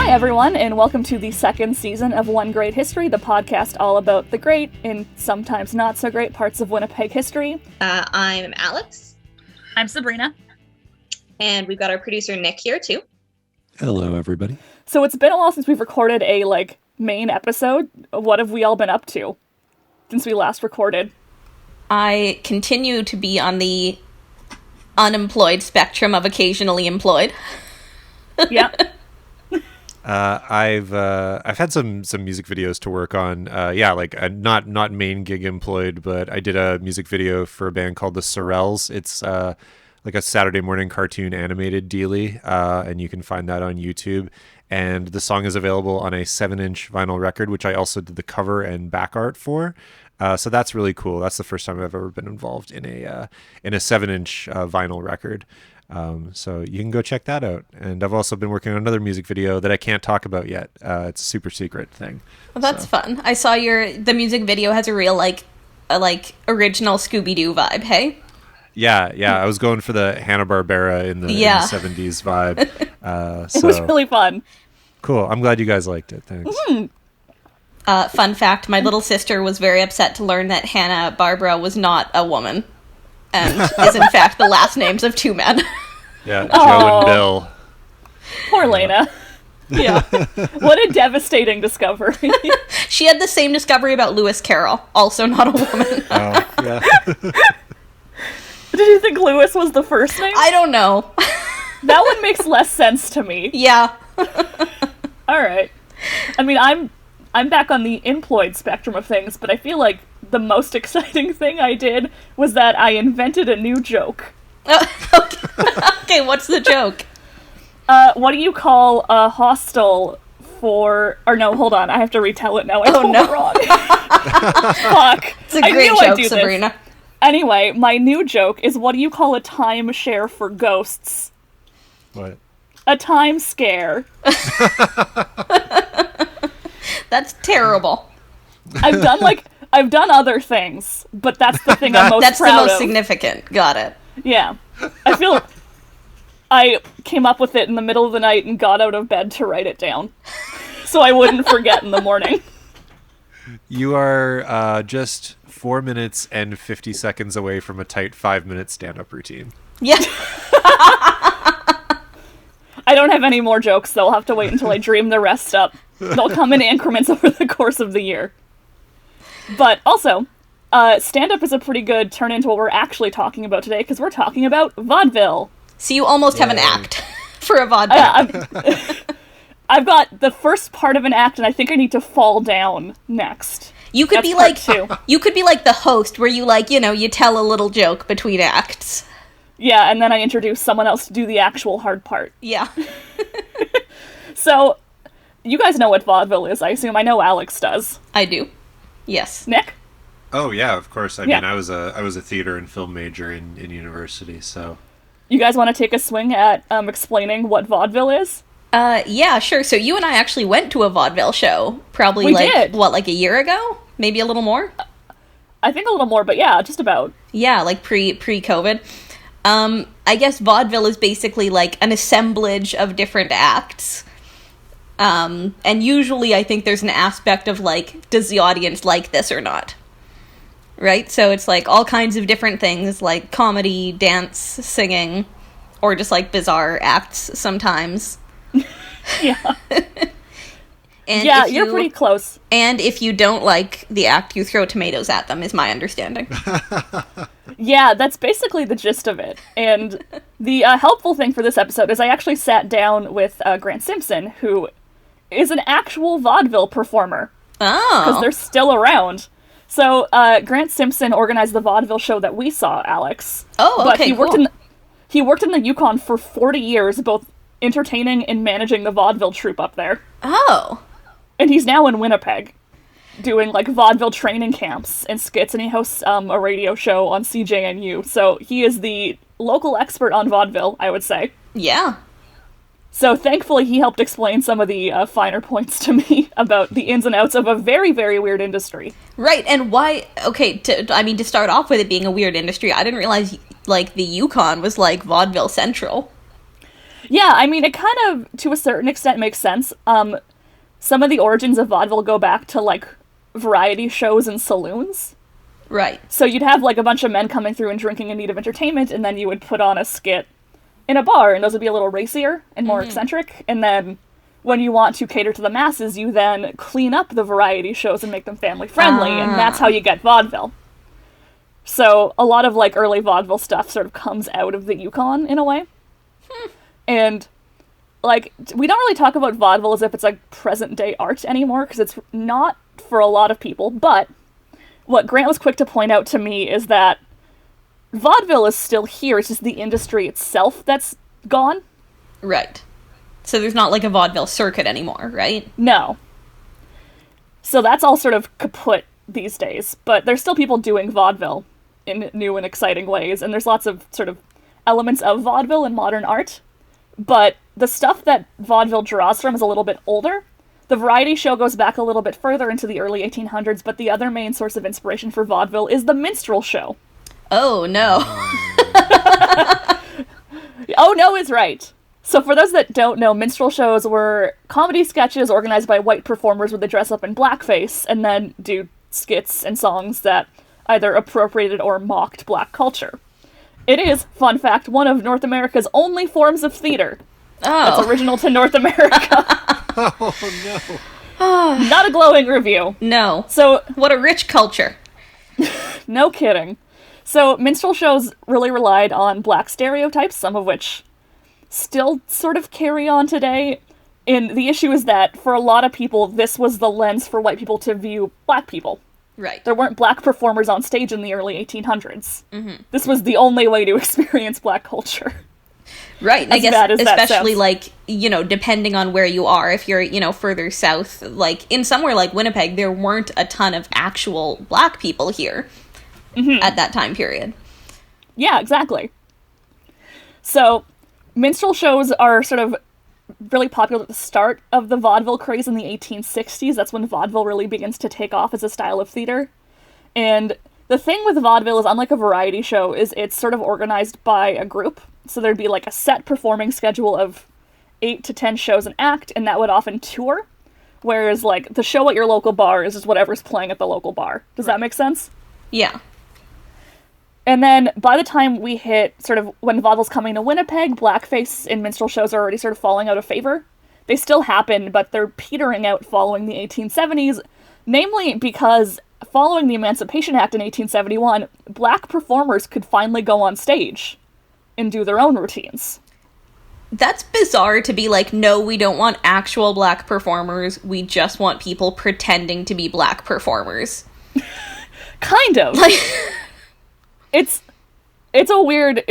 Hi, everyone, and welcome to the second season of One Great History, the podcast all about the great and sometimes not so great parts of Winnipeg history. I'm Alex. I'm Sabrina. And we've got our producer Nick here, too. Hello, everybody. So it's been a while since we've recorded a, main episode. What have we all been up to since we last recorded? I continue to be on the unemployed spectrum of occasionally employed. Yeah. I've had some music videos to work on. Not main gig employed, but I did a music video for a band called the Sorels. It's like a Saturday morning cartoon animated dealie, and you can find that on YouTube. And the song is available on a 7-inch vinyl record, which I also did the cover and back art for. So that's really cool. That's the first time I've ever been involved in a 7-inch vinyl record. So you can go check that out. And I've also been working on another music video that I can't talk about yet. It's a super secret thing. Well, that's fun. I saw the music video has a real original Scooby-Doo vibe, hey? Yeah. I was going for the Hanna-Barbera in the 70s vibe. It was really fun. Cool. I'm glad you guys liked it. Thanks. Mm-hmm. Fun fact, my little sister was very upset to learn that Hanna-Barbera was not a woman. And is in fact the last names of two men. Yeah, Joe and Bill. Poor Lena. Yeah. What a devastating discovery. She had the same discovery about Lewis Carroll, also not a woman. Oh, yeah. Did you think Lewis was the first name? I don't know. That one makes less sense to me. Yeah. All right. I mean, I'm back on the employed spectrum of things, but I feel like the most exciting thing I did was that I invented a new joke. Okay, what's the joke? What do you call a hostel for... Or no, hold on, I have to retell it now. I told it wrong. Fuck. It's a great joke, Sabrina. This. Anyway, my new joke is, what do you call a timeshare for ghosts? What? A time scare. That's terrible. I've done other things, but that's the thing I'm most proud of. That's the most significant. Got it. Yeah. I feel I came up with it in the middle of the night and got out of bed to write it down, so I wouldn't forget in the morning. You are just 4 minutes and 50 seconds away from a tight 5-minute stand-up routine. Yeah. I don't have any more jokes, so I'll have to wait until I dream the rest up. They'll come in increments over the course of the year. But also, stand-up is a pretty good turn into what we're actually talking about today, because we're talking about vaudeville. So you almost have an act for a vaudeville. I've got the first part of an act, and I think I need to fall down next. You could be you could be like the host, where you tell a little joke between acts. Yeah, and then I introduce someone else to do the actual hard part. Yeah. So, you guys know what vaudeville is, I assume. I know Alex does. I do. Yes. Nick? Oh yeah, of course. I mean, I was a theater and film major in university, so. You guys want to take a swing at explaining what vaudeville is? Yeah, sure. So you and I actually went to a vaudeville show, probably we did. A year ago? Maybe a little more? I think a little more, but yeah, just about. Yeah, pre-COVID. I guess vaudeville is basically an assemblage of different acts. And usually I think there's an aspect of does the audience like this or not? Right? So it's all kinds of different things, like comedy, dance, singing, or just bizarre acts sometimes. Yeah. And yeah, you're pretty close. And if you don't like the act, you throw tomatoes at them, is my understanding. Yeah, that's basically the gist of it. And the helpful thing for this episode is I actually sat down with Grant Simpson, who is an actual vaudeville performer. Oh. Because they're still around. So, Grant Simpson organized the vaudeville show that we saw, Alex. Oh, okay, But he worked in the Yukon for 40 years, both entertaining and managing the vaudeville troupe up there. Oh. And he's now in Winnipeg, doing, vaudeville training camps and skits, and he hosts a radio show on CJNU. So he is the local expert on vaudeville, I would say. Yeah. So thankfully he helped explain some of the finer points to me about the ins and outs of a very, very weird industry. Right, and why, to start off with it being a weird industry, I didn't realize, the Yukon was, vaudeville central. Yeah, I mean, it kind of, to a certain extent, makes sense. Some of the origins of vaudeville go back to, like, variety shows and saloons. Right. So you'd have, like, a bunch of men coming through and drinking in need of entertainment, and then you would put on a skit in a bar, and those would be a little racier and more eccentric. And then when you want to cater to the masses, you then clean up the variety shows and make them family-friendly, and that's how you get vaudeville. So a lot of, like, early vaudeville stuff sort of comes out of the Yukon, in a way. And... like, we don't really talk about vaudeville as if it's, like, present-day art anymore, because it's not for a lot of people, but what Grant was quick to point out to me is that vaudeville is still here, it's just the industry itself that's gone. Right. So there's not, like, a vaudeville circuit anymore, right? No. So that's all sort of kaput these days, but there's still people doing vaudeville in new and exciting ways, and there's lots of sort of elements of vaudeville in modern art. But the stuff that vaudeville draws from is a little bit older. The variety show goes back a little bit further into the early 1800s, but the other main source of inspiration for vaudeville is the minstrel show. Oh, no. Oh, no is right. So for those that don't know, minstrel shows were comedy sketches organized by white performers where they dress up in blackface and then do skits and songs that either appropriated or mocked black culture. It is, fun fact, one of North America's only forms of theater. Oh. That's original to North America. Oh, no. Not a glowing review. No. So, What a rich culture. no kidding. So, minstrel shows really relied on black stereotypes, some of which still sort of carry on today. And the issue is that, for a lot of people, this was the lens for white people to view black people. Right. There weren't black performers on stage in the early 1800s. This was the only way to experience black culture. Right. I guess bad as that especially sounds. like, you know, depending on where you are, if you're, you know, further south, like in somewhere like Winnipeg, there weren't a ton of actual black people here at that time period. Yeah, exactly. So, minstrel shows are sort of really popular at the start of the vaudeville craze in the 1860s. That's when vaudeville really begins to take off as a style of theater. And the thing with vaudeville is, unlike a variety show, is it's sort of organized by a group. So there'd be like a set performing schedule of 8 to 10 shows an act, and that would often tour. Whereas, like, the show at your local bar is just whatever's playing at the local bar. Does that make sense? Yeah. And then, by the time we hit sort of when vaudeville's coming to Winnipeg, blackface in minstrel shows are already sort of falling out of favor. They still happen, but they're petering out following the 1870s, namely because following the Emancipation Act in 1871, black performers could finally go on stage and do their own routines. That's bizarre to be like, no, we don't want actual black performers. We just want people pretending to be black performers. Kind of. Like, It's a weird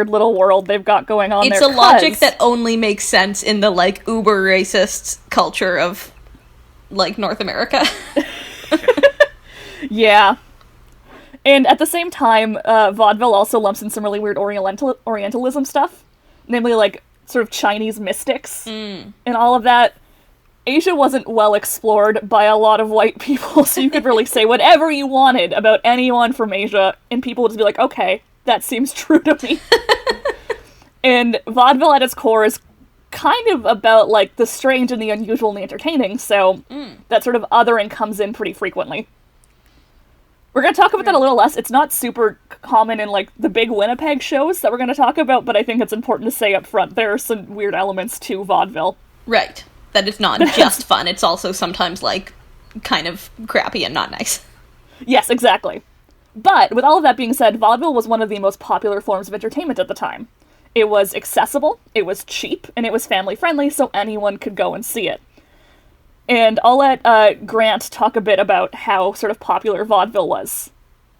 little world they've got going on it's there. a logic that only makes sense in the, like, uber racist culture of, like, North America. Yeah. And at the same time, vaudeville also lumps in some really weird Orientalism stuff. Namely, like, sort of Chinese mystics and all of that. Asia wasn't well explored by a lot of white people, so you could really say whatever you wanted about anyone from Asia, and people would just be like, okay, that seems true to me. And vaudeville at its core is kind of about, like, the strange and the unusual and the entertaining, so that sort of othering comes in pretty frequently. We're going to talk about that a little less. It's not super common in, like, the big Winnipeg shows that we're going to talk about, but I think it's important to say up front there are some weird elements to vaudeville. Right. That it's not just fun, it's also sometimes, like, kind of crappy and not nice. Yes, exactly. But, with all of that being said, vaudeville was one of the most popular forms of entertainment at the time. It was accessible, it was cheap, and it was family-friendly, so anyone could go and see it. And I'll let Grant talk a bit about how sort of popular vaudeville was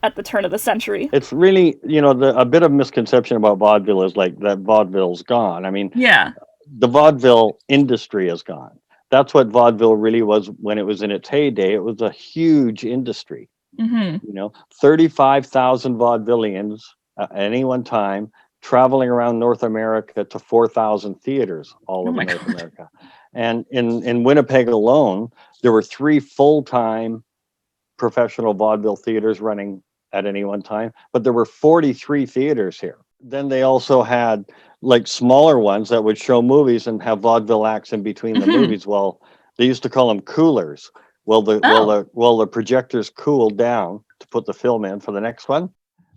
at the turn of the century. It's really, you know, a bit of misconception about vaudeville is, like, that vaudeville's gone. I mean, Yeah. the vaudeville industry is gone. That's what vaudeville really was when it was in its heyday. It was a huge industry. You know, 35,000 vaudevillians at any one time traveling around North America to 4,000 theaters all over North America. And in Winnipeg alone, there were 3 full-time professional vaudeville theaters running at any one time, but there were 43 theaters here. Then they also had like smaller ones that would show movies and have vaudeville acts in between the movies. Well, they used to call them coolers. Well, the projectors cooled down to put the film in for the next one.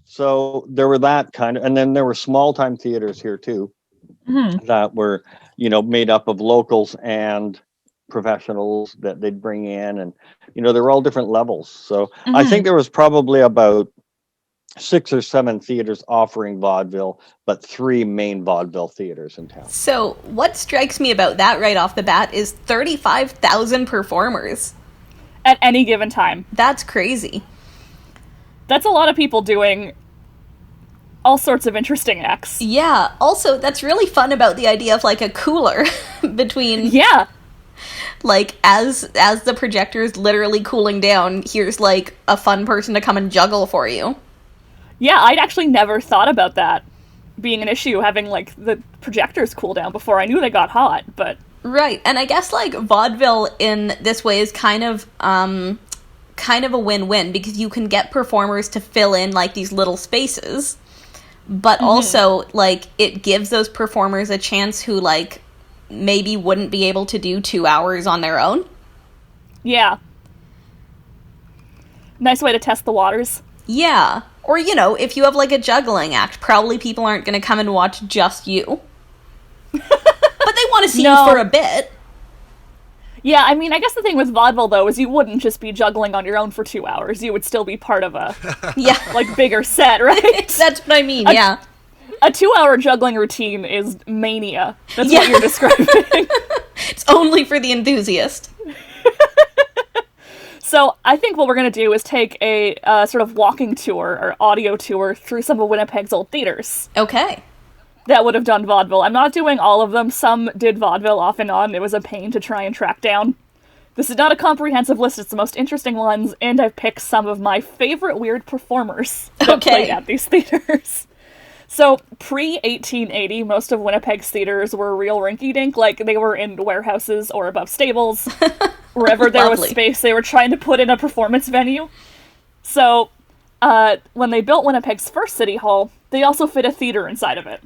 So there were that kind of, and then there were small time theaters here too, that were, made up of locals and professionals that they'd bring in, and they were all different levels. So I think there was probably about 6 or 7 theaters offering vaudeville, but 3 main vaudeville theaters in town. So what strikes me about that right off the bat is 35,000 performers at any given time. That's crazy. That's a lot of people doing all sorts of interesting acts. Yeah. Also, that's really fun about the idea of like a cooler between. Yeah. Like, as the projector is literally cooling down, here's, like, a fun person to come and juggle for you. Yeah, I'd actually never thought about that being an issue, having, like, the projectors cool down before. I knew they got hot, but... Right, and I guess, like, vaudeville in this way is kind of a win-win, because you can get performers to fill in, like, these little spaces, but also, like, it gives those performers a chance who, like... maybe wouldn't be able to do 2 hours on their own. Yeah. Nice way to test the waters. Yeah. Or, if you have, like, a juggling act, probably people aren't going to come and watch just you. But they want to see you for a bit. Yeah, I mean, I guess the thing with vaudeville, though, is you wouldn't just be juggling on your own for 2 hours. You would still be part of a, bigger set, right? That's what I mean, yeah. A 2-hour juggling routine is mania. That's what you're describing. It's only for the enthusiast. So I think what we're going to do is take a sort of walking tour or audio tour through some of Winnipeg's old theaters. Okay. That would have done vaudeville. I'm not doing all of them. Some did vaudeville off and on. It was a pain to try and track down. This is not a comprehensive list. It's the most interesting ones, and I've picked some of my favorite weird performers that played at these theaters. So, pre-1880, most of Winnipeg's theaters were real rinky-dink, like they were in warehouses or above stables. Wherever there was space, they were trying to put in a performance venue. So, when they built Winnipeg's first city hall, they also fit a theater inside of it.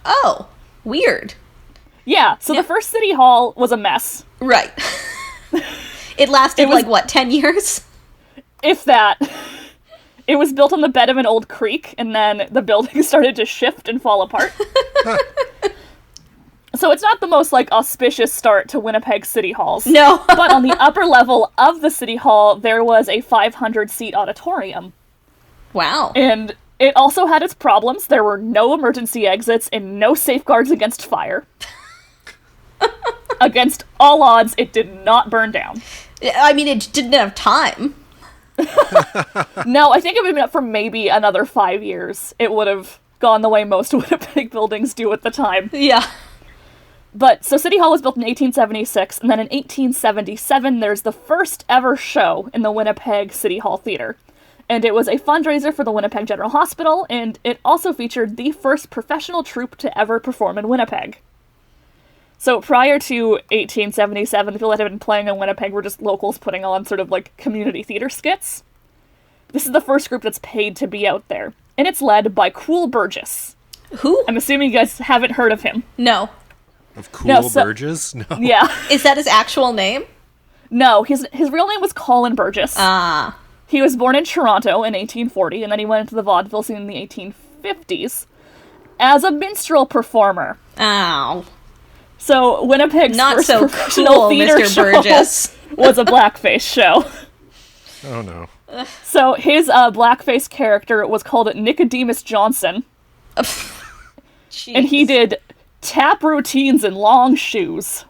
Oh, weird. Yeah, so the first city hall was a mess. Right. It lasted, 10 years? If that. It was built on the bed of an old creek, and then the building started to shift and fall apart. So it's not the most, auspicious start to Winnipeg City Halls. No. But on the upper level of the City Hall, there was a 500-seat auditorium. Wow. And it also had its problems. There were no emergency exits and no safeguards against fire. Against all odds, it did not burn down. I mean, it didn't have time. No, I think it would have been up for maybe another 5 years. It would have gone the way most Winnipeg buildings do at the time. Yeah. But, so City Hall was built in 1876, and then in 1877, there's the first ever show in the Winnipeg City Hall Theater. And it was a fundraiser for the Winnipeg General Hospital, and it also featured the first professional troupe to ever perform in Winnipeg. So prior to 1877, the people that had been playing in Winnipeg were just locals putting on sort of community theater skits. This is the first group that's paid to be out there. And it's led by Cool Burgess. Who? I'm assuming you guys haven't heard of him. No. Of Cool Burgess? No. Yeah. Is that his actual name? No, his real name was Colin Burgess. Ah. He was born in Toronto in 1840, and then he went into the vaudeville scene in the 1850s as a minstrel performer. Ow. So Winnipeg's first professional theater Mr. show Burgess. was a blackface show. Oh no. So his blackface character was called Nicodemus Johnson. And he did tap routines in long shoes.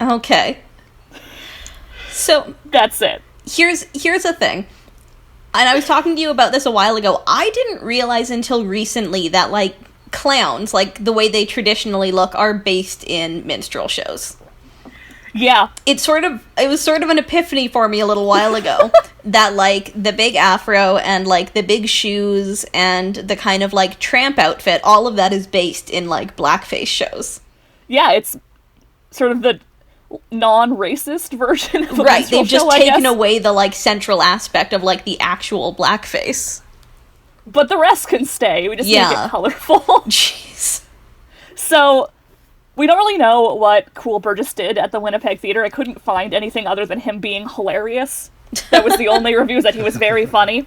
Okay. So that's it. Here's the thing. And I was talking to you about this a while ago. I didn't realize until recently that clowns, the way they traditionally look, are based in minstrel shows. Yeah. It was sort of an epiphany for me a little while ago that the big afro and the big shoes and the kind of tramp outfit, all of that is based in blackface shows. Yeah, it's sort of the non-racist version of a right, minstrel they've just show, taken away the central aspect of the actual blackface. But the rest can stay. We just make it colorful. Jeez. So, we don't really know what Cool Burgess did at the Winnipeg Theater. I couldn't find anything other than him being hilarious. That was the only reviews, that he was very funny.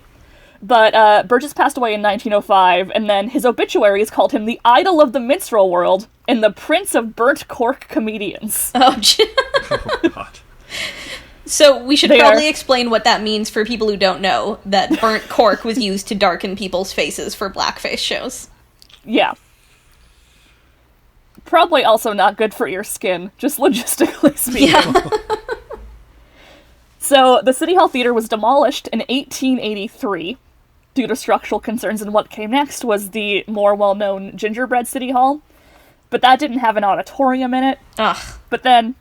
But Burgess passed away in 1905, and then his obituaries called him the idol of the minstrel world and the prince of burnt cork comedians. Oh, Oh, God. So we should probably explain what that means for people who don't know, that burnt cork was used to darken people's faces for blackface shows. Yeah. Probably also not good for your skin, just logistically speaking. Yeah. So, the City Hall Theater was demolished in 1883 due to structural concerns, and what came next was the more well-known Gingerbread City Hall, but that didn't have an auditorium in it. Ugh. But then,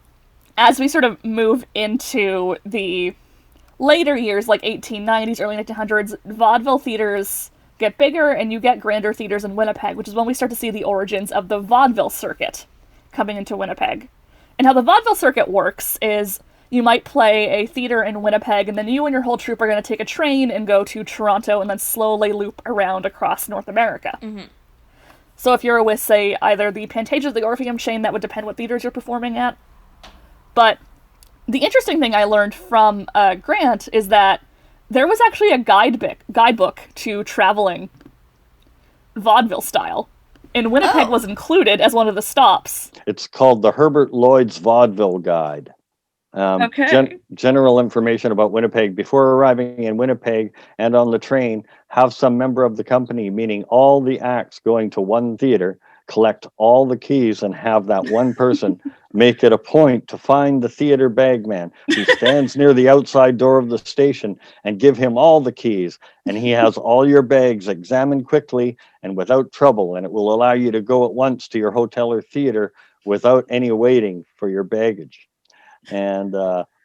as we sort of move into the later years, like 1890s, early 1900s, vaudeville theaters get bigger, and you get grander theaters in Winnipeg, which is when we start to see the origins of the Vaudeville Circuit coming into Winnipeg. And how the Vaudeville Circuit works is you might play a theater in Winnipeg, and then you and your whole troupe are going to take a train and go to Toronto and then slowly loop around across North America. Mm-hmm. So if you're with, say, either the Pantages or the Orpheum chain, that would depend what theaters you're performing at. But the interesting thing I learned from Grant is that there was actually a guidebook to traveling vaudeville style, and Winnipeg was included as one of the stops. It's called the Herbert Lloyd's Vaudeville Guide. General information about Winnipeg. Before arriving in Winnipeg and on the train, have some member of the company, meaning all the acts going to one theater, collect all the keys and have that one person make it a point to find the theater bagman who stands near the outside door of the station and give him all the keys. And he has all your bags examined quickly and without trouble, and it will allow you to go at once to your hotel or theater without any waiting for your baggage. And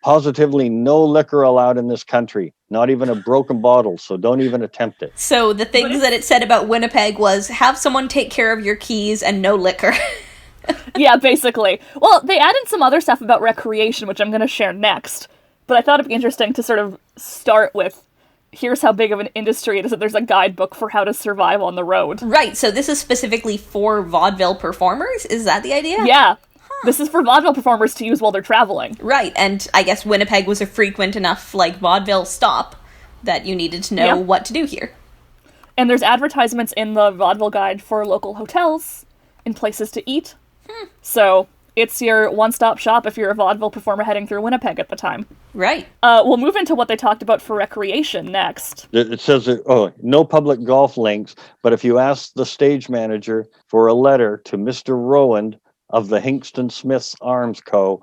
positively no liquor allowed in this country, not even a broken bottle, so don't even attempt it. So the things that it said about Winnipeg was have someone take care of your keys and no liquor. Yeah, basically. Well, they added some other stuff about recreation, which I'm going to share next. But I thought it'd be interesting to sort of start with, here's how big of an industry it is that there's a guidebook for how to survive on the road. Right, so this is specifically for vaudeville performers? Is that the idea? Yeah. This is for vaudeville performers to use while they're traveling. Right, and I guess Winnipeg was a frequent enough, vaudeville stop that you needed to know what to do here. And there's advertisements in the vaudeville guide for local hotels and places to eat. So it's your one-stop shop if you're a vaudeville performer heading through Winnipeg at the time. Right. We'll move into what they talked about for recreation next. It says, no public golf links, but if you ask the stage manager for a letter to Mr. Rowand of the Hinkston Smiths Arms Co.,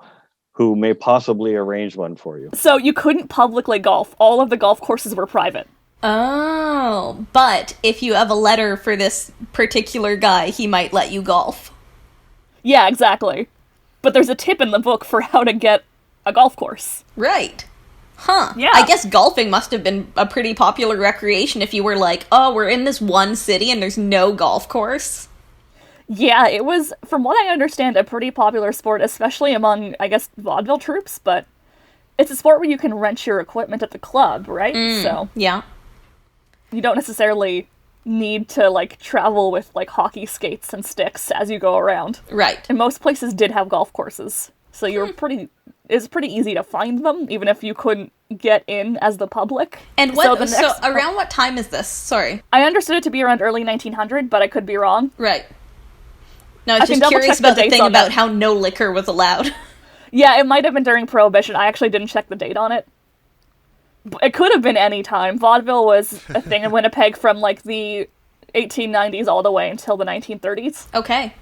who may possibly arrange one for you. So you couldn't publicly golf. All of the golf courses were private. Oh, but if you have a letter for this particular guy, he might let you golf. Yeah, exactly. But there's a tip in the book for how to get a golf course. Right. Huh. Yeah. I guess golfing must have been a pretty popular recreation if you were like, oh, we're in this one city and there's no golf course. Yeah, it was, from what I understand, a pretty popular sport, especially among, I guess, vaudeville troupes, but it's a sport where you can rent your equipment at the club, right? So yeah. You don't necessarily need to, travel with, hockey skates and sticks as you go around. Right. And most places did have golf courses, so it's pretty easy to find them, even if you couldn't get in as the public. And around what time is this? Sorry. I understood it to be around early 1900, but I could be wrong. Right. No, I was just curious about the thing about how no liquor was allowed. Yeah, it might have been during Prohibition. I actually didn't check the date on it. It could have been any time. Vaudeville was a thing in Winnipeg from, the 1890s all the way until the 1930s. Okay.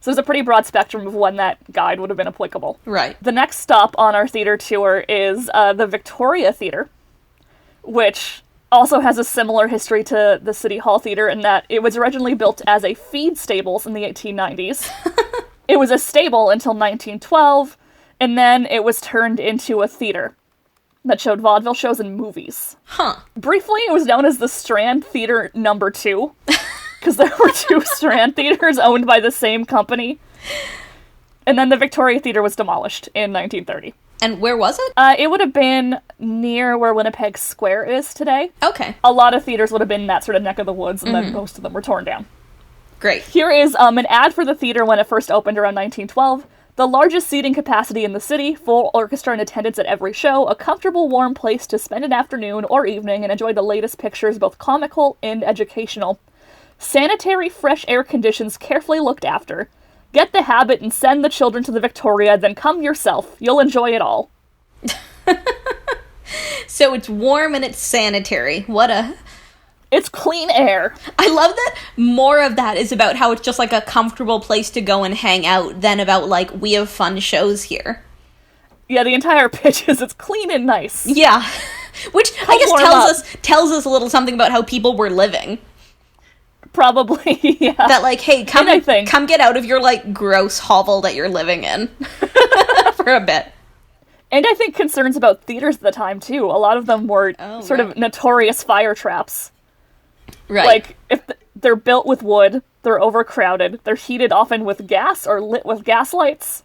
So there's a pretty broad spectrum of when that guide would have been applicable. Right. The next stop on our theater tour is the Victoria Theater, which also has a similar history to the City Hall Theater in that it was originally built as a feed stables in the 1890s. It was a stable until 1912, and then it was turned into a theater that showed vaudeville shows and movies. Huh. Briefly, it was known as the Strand Theater No. 2, because there were two Strand Theaters owned by the same company. And then the Victoria Theater was demolished in 1930. And where was it? It would have been near where Winnipeg Square is today. Okay. A lot of theaters would have been in that sort of neck of the woods, and then most of them were torn down. Great. Here is an ad for the theater when it first opened around 1912. The largest seating capacity in the city, full orchestra in attendance at every show, a comfortable, warm place to spend an afternoon or evening and enjoy the latest pictures, both comical and educational. Sanitary, fresh air conditions carefully looked after. Get the habit and send the children to the Victoria, then come yourself. You'll enjoy it all. So it's warm and it's sanitary. It's clean air. I love that more of that is about how it's just like a comfortable place to go and hang out than about like, we have fun shows here. Yeah, the entire pitch is it's clean and nice. Yeah. Which I guess tells us a little something about how people were living. Probably, yeah. That like, hey, come get out of your like gross hovel that you're living in for a bit. And I think concerns about theaters at the time too. A lot of them were sort of notorious fire traps. Right. Like, if they're built with wood, they're overcrowded, they're heated often with gas or lit with gas lights,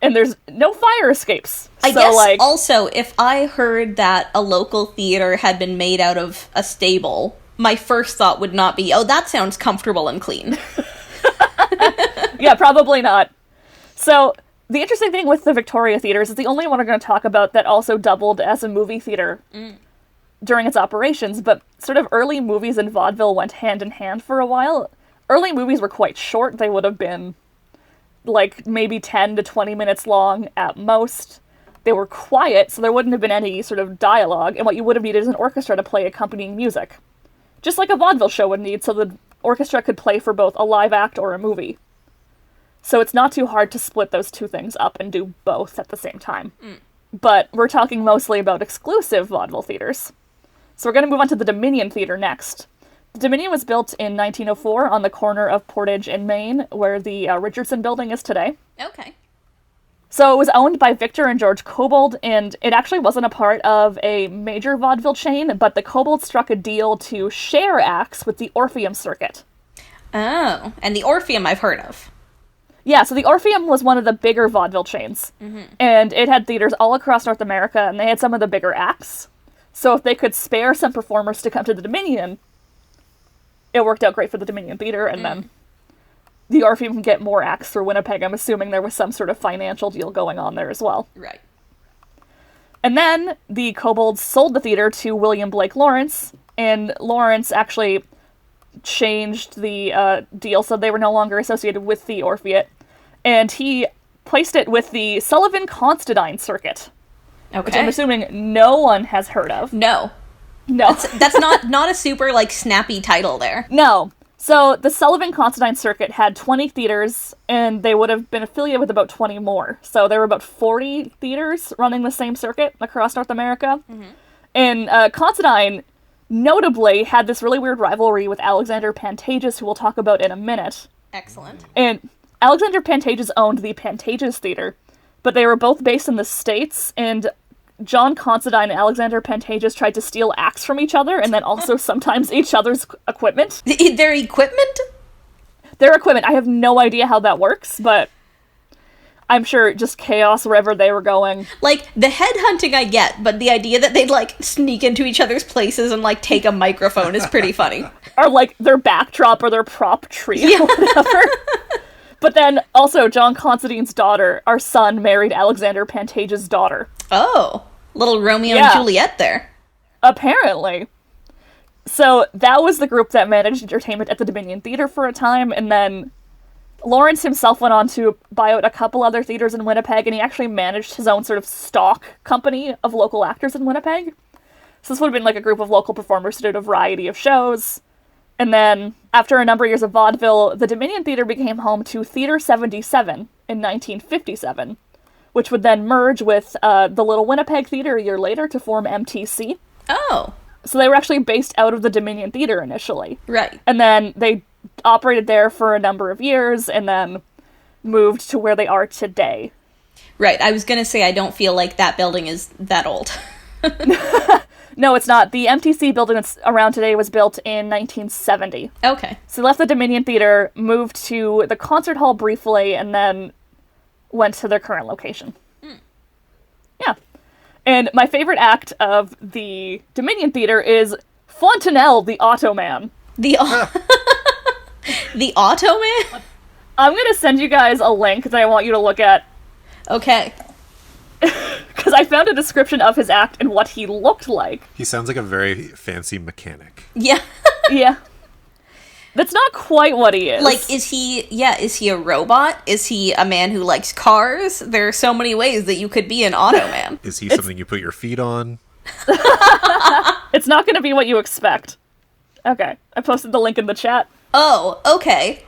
and there's no fire escapes. I guess also, if I heard that a local theater had been made out of a stable, my first thought would not be, oh, that sounds comfortable and clean. Yeah, probably not. So, the interesting thing with the Victoria Theatre is it's the only one we're going to talk about that also doubled as a movie theater during its operations, but sort of early movies and vaudeville went hand in hand for a while. Early movies were quite short. They would have been like maybe 10 to 20 minutes long at most. They were quiet, so there wouldn't have been any sort of dialogue, and what you would have needed is an orchestra to play accompanying music. Just like a vaudeville show would need, so the orchestra could play for both a live act or a movie. So it's not too hard to split those two things up and do both at the same time. But we're talking mostly about exclusive vaudeville theaters. So we're going to move on to the Dominion Theater next. The Dominion was built in 1904 on the corner of Portage and Main, where the Richardson Building is today. Okay. So it was owned by Victor and George Kobold, and it actually wasn't a part of a major vaudeville chain, but the Kobolds struck a deal to share acts with the Orpheum circuit. Oh, and the Orpheum I've heard of. Yeah, so the Orpheum was one of the bigger vaudeville chains, and it had theaters all across North America, and they had some of the bigger acts. So if they could spare some performers to come to the Dominion, it worked out great for the Dominion Theater, and then the Orpheum can get more acts through Winnipeg. I'm assuming there was some sort of financial deal going on there as well. Right. And then the Kobolds sold the theater to William Blake Lawrence, and Lawrence actually changed the deal so they were no longer associated with the Orpheum, and he placed it with the Sullivan-Constantine circuit. Okay. Which I'm assuming no one has heard of. No. That's not a super, like, snappy title there. No. So, the Sullivan-Constantine circuit had 20 theaters, and they would have been affiliated with about 20 more. So, there were about 40 theaters running the same circuit across North America. And Constantine, notably, had this really weird rivalry with Alexander Pantages, who we'll talk about in a minute. Excellent. And Alexander Pantages owned the Pantages Theater, but they were both based in the States, and John Constantine and Alexander Pantages tried to steal acts from each other, and then also sometimes each other's equipment. Their equipment? Their equipment. I have no idea how that works, but I'm sure just chaos wherever they were going. Like, the headhunting I get, but the idea that they'd, like, sneak into each other's places and, like, take a microphone is pretty funny. Or, like, their backdrop or their prop tree or whatever. But then, also, John Constantine's daughter, our son, married Alexander Pantages' daughter. Oh, little Romeo and Juliet there. Apparently. So, that was the group that managed entertainment at the Dominion Theater for a time, and then Lawrence himself went on to buy out a couple other theaters in Winnipeg, and he actually managed his own sort of stock company of local actors in Winnipeg. So this would have been like a group of local performers who did a variety of shows. And then, after a number of years of vaudeville, the Dominion Theater became home to Theater 77 in 1957, which would then merge with the Little Winnipeg Theater a year later to form MTC. Oh. So they were actually based out of the Dominion Theater initially. Right. And then they operated there for a number of years and then moved to where they are today. Right. I was going to say I don't feel like that building is that old. No, it's not. The MTC building that's around today was built in 1970. Okay. So they left the Dominion Theater, moved to the concert hall briefly, and then went to their current location. Yeah. And my favorite act of the Dominion Theater is Fontanelle, the Automan. The Automan? I'm gonna send you guys a link that I want you to look at. Okay. Because I found a description of his act and what he looked like. He sounds like a very fancy mechanic. Yeah. Yeah. That's not quite what he is. Like, is he a robot? Is he a man who likes cars? There are so many ways that you could be an Automan. Is he something you put your feet on? It's not gonna be what you expect. Okay, I posted the link in the chat. Oh, okay.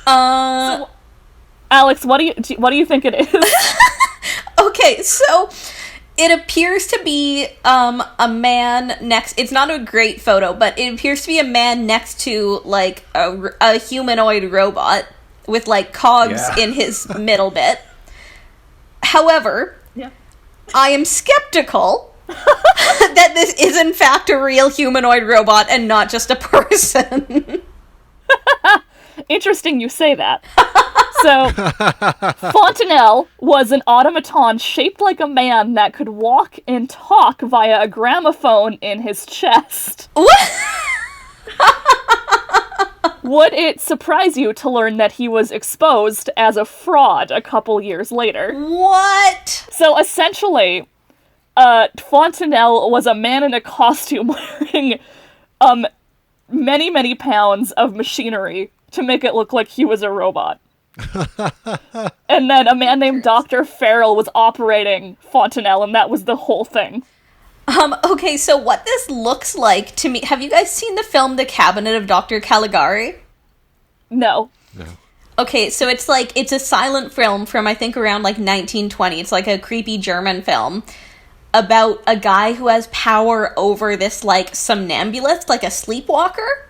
So, Alex, what do you think it is? Okay, so it appears to be a man next. It's not a great photo, but it appears to be a man next to like a humanoid robot with like cogs in his middle bit. However, I am skeptical that this is in fact a real humanoid robot and not just a person. Interesting you say that. So, Fontenelle was an automaton shaped like a man that could walk and talk via a gramophone in his chest. What? Would it surprise you to learn that he was exposed as a fraud a couple years later? What? So, essentially, Fontenelle was a man in a costume wearing many, many pounds of machinery to make it look like he was a robot. And then a man named Dr. Farrell was operating Fontenelle, and that was the whole thing. Okay, so what this looks like to me... Have you guys seen the film The Cabinet of Dr. Caligari? No. Okay, so it's a silent film from, I think, around, 1920. It's like a creepy German film about a guy who has power over this, somnambulist, like a sleepwalker.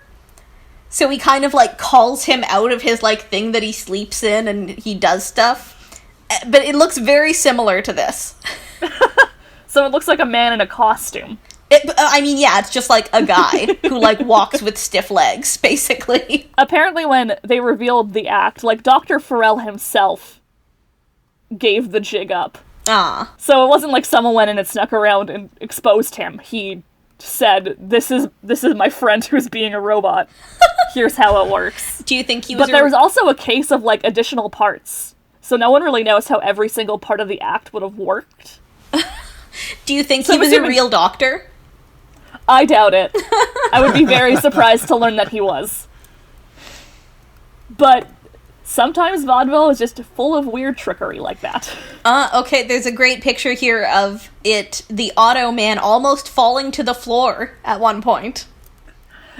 So he kind of, calls him out of his, thing that he sleeps in, and he does stuff. But it looks very similar to this. So it looks like a man in a costume. It's just, a guy who, walks with stiff legs, basically. Apparently when they revealed the act, Dr. Farrell himself gave the jig up. Ah. So it wasn't like someone went in and snuck around and exposed him. He said, this is my friend who's being a robot. Here's how it works. Do you think he was... But there was also a case of, additional parts. So no one really knows how every single part of the act would have worked. Do you think he was a real doctor? I doubt it. I would be very surprised to learn that he was. But sometimes vaudeville is just full of weird trickery like that. Okay, there's a great picture here of the Automan almost falling to the floor at one point.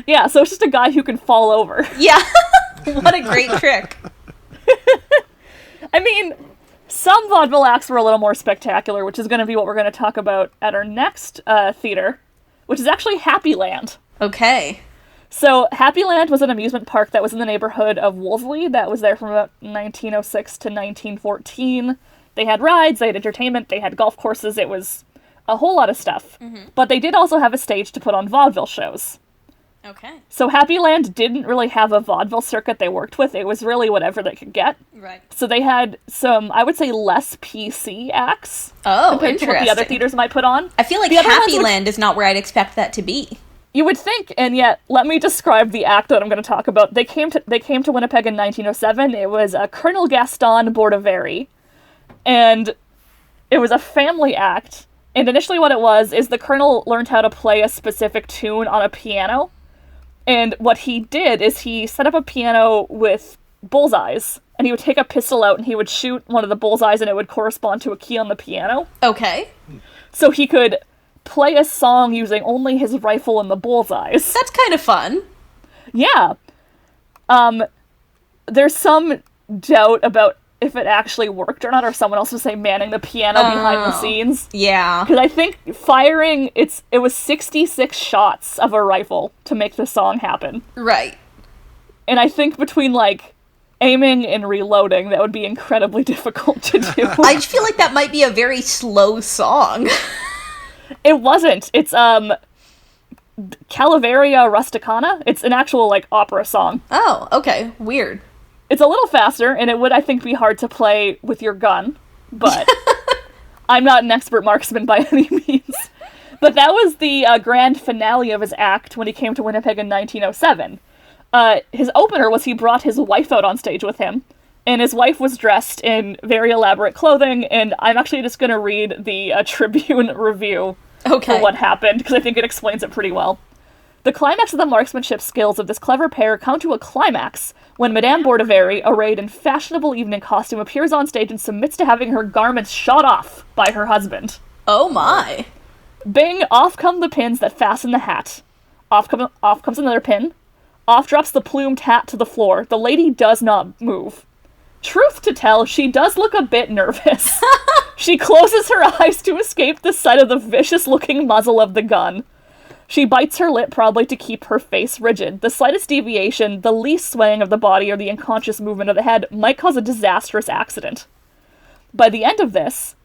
Yeah, so it's just a guy who can fall over. Yeah, what a great trick. I mean, some vaudeville acts were a little more spectacular, which is going to be what we're going to talk about at our next theater, which is actually Happy Land. Okay. So, Happy Land was an amusement park that was in the neighborhood of Wolseley that was there from about 1906 to 1914. They had rides, they had entertainment, they had golf courses, it was a whole lot of stuff. Mm-hmm. But they did also have a stage to put on vaudeville shows. Okay. So Happy Land didn't really have a vaudeville circuit they worked with. It was really whatever they could get. Right. So they had some, I would say, less PC acts. Oh, compared to what the other theaters might put on. I feel like Happy Land is not where I'd expect that to be. You would think, and yet, let me describe the act that I'm going to talk about. They came to Winnipeg in 1907. It was Colonel Gaston Bordavari, and it was a family act. And initially what it was is the colonel learned how to play a specific tune on a piano. And what he did is he set up a piano with bullseyes, and he would take a pistol out and he would shoot one of the bullseyes and it would correspond to a key on the piano. Okay. So he could play a song using only his rifle and the bullseyes. That's kind of fun. Yeah. There's some doubt about if it actually worked or not, or someone else was, say, manning the piano behind the scenes. Yeah. Because I think firing, it was 66 shots of a rifle to make the song happen. Right. And I think between, aiming and reloading, that would be incredibly difficult to do. I just feel like that might be a very slow song. It wasn't. It's, Calaveria Rusticana. It's an actual, opera song. Oh, okay. Weird. It's a little faster, and it would, I think, be hard to play with your gun, but I'm not an expert marksman by any means. But that was the grand finale of his act when he came to Winnipeg in 1907. His opener was he brought his wife out on stage with him, and his wife was dressed in very elaborate clothing, and I'm actually just going to read the Tribune review for what happened, because I think it explains it pretty well. The climax of the marksmanship skills of this clever pair come to a climax when Madame Bordevary, arrayed in fashionable evening costume, appears on stage and submits to having her garments shot off by her husband. Oh my. Bing, off come the pins that fasten the hat. Off comes another pin. Off drops the plumed hat to the floor. The lady does not move. Truth to tell, she does look a bit nervous. She closes her eyes to escape the sight of the vicious-looking muzzle of the gun. She bites her lip, probably to keep her face rigid. The slightest deviation, the least swaying of the body, or the unconscious movement of the head might cause a disastrous accident. By the end of this,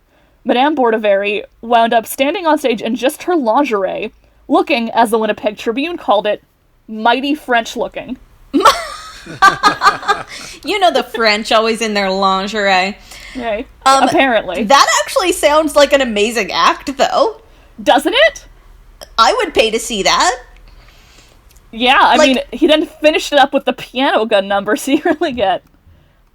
Madame Bordevary wound up standing on stage in just her lingerie, looking, as the Winnipeg Tribune called it, mighty French-looking. You know the French, always in their lingerie. Right. Apparently. That actually sounds like an amazing act, though. Doesn't it? I would pay to see that. Yeah, I mean, he then finished it up with the piano gun number, so you really get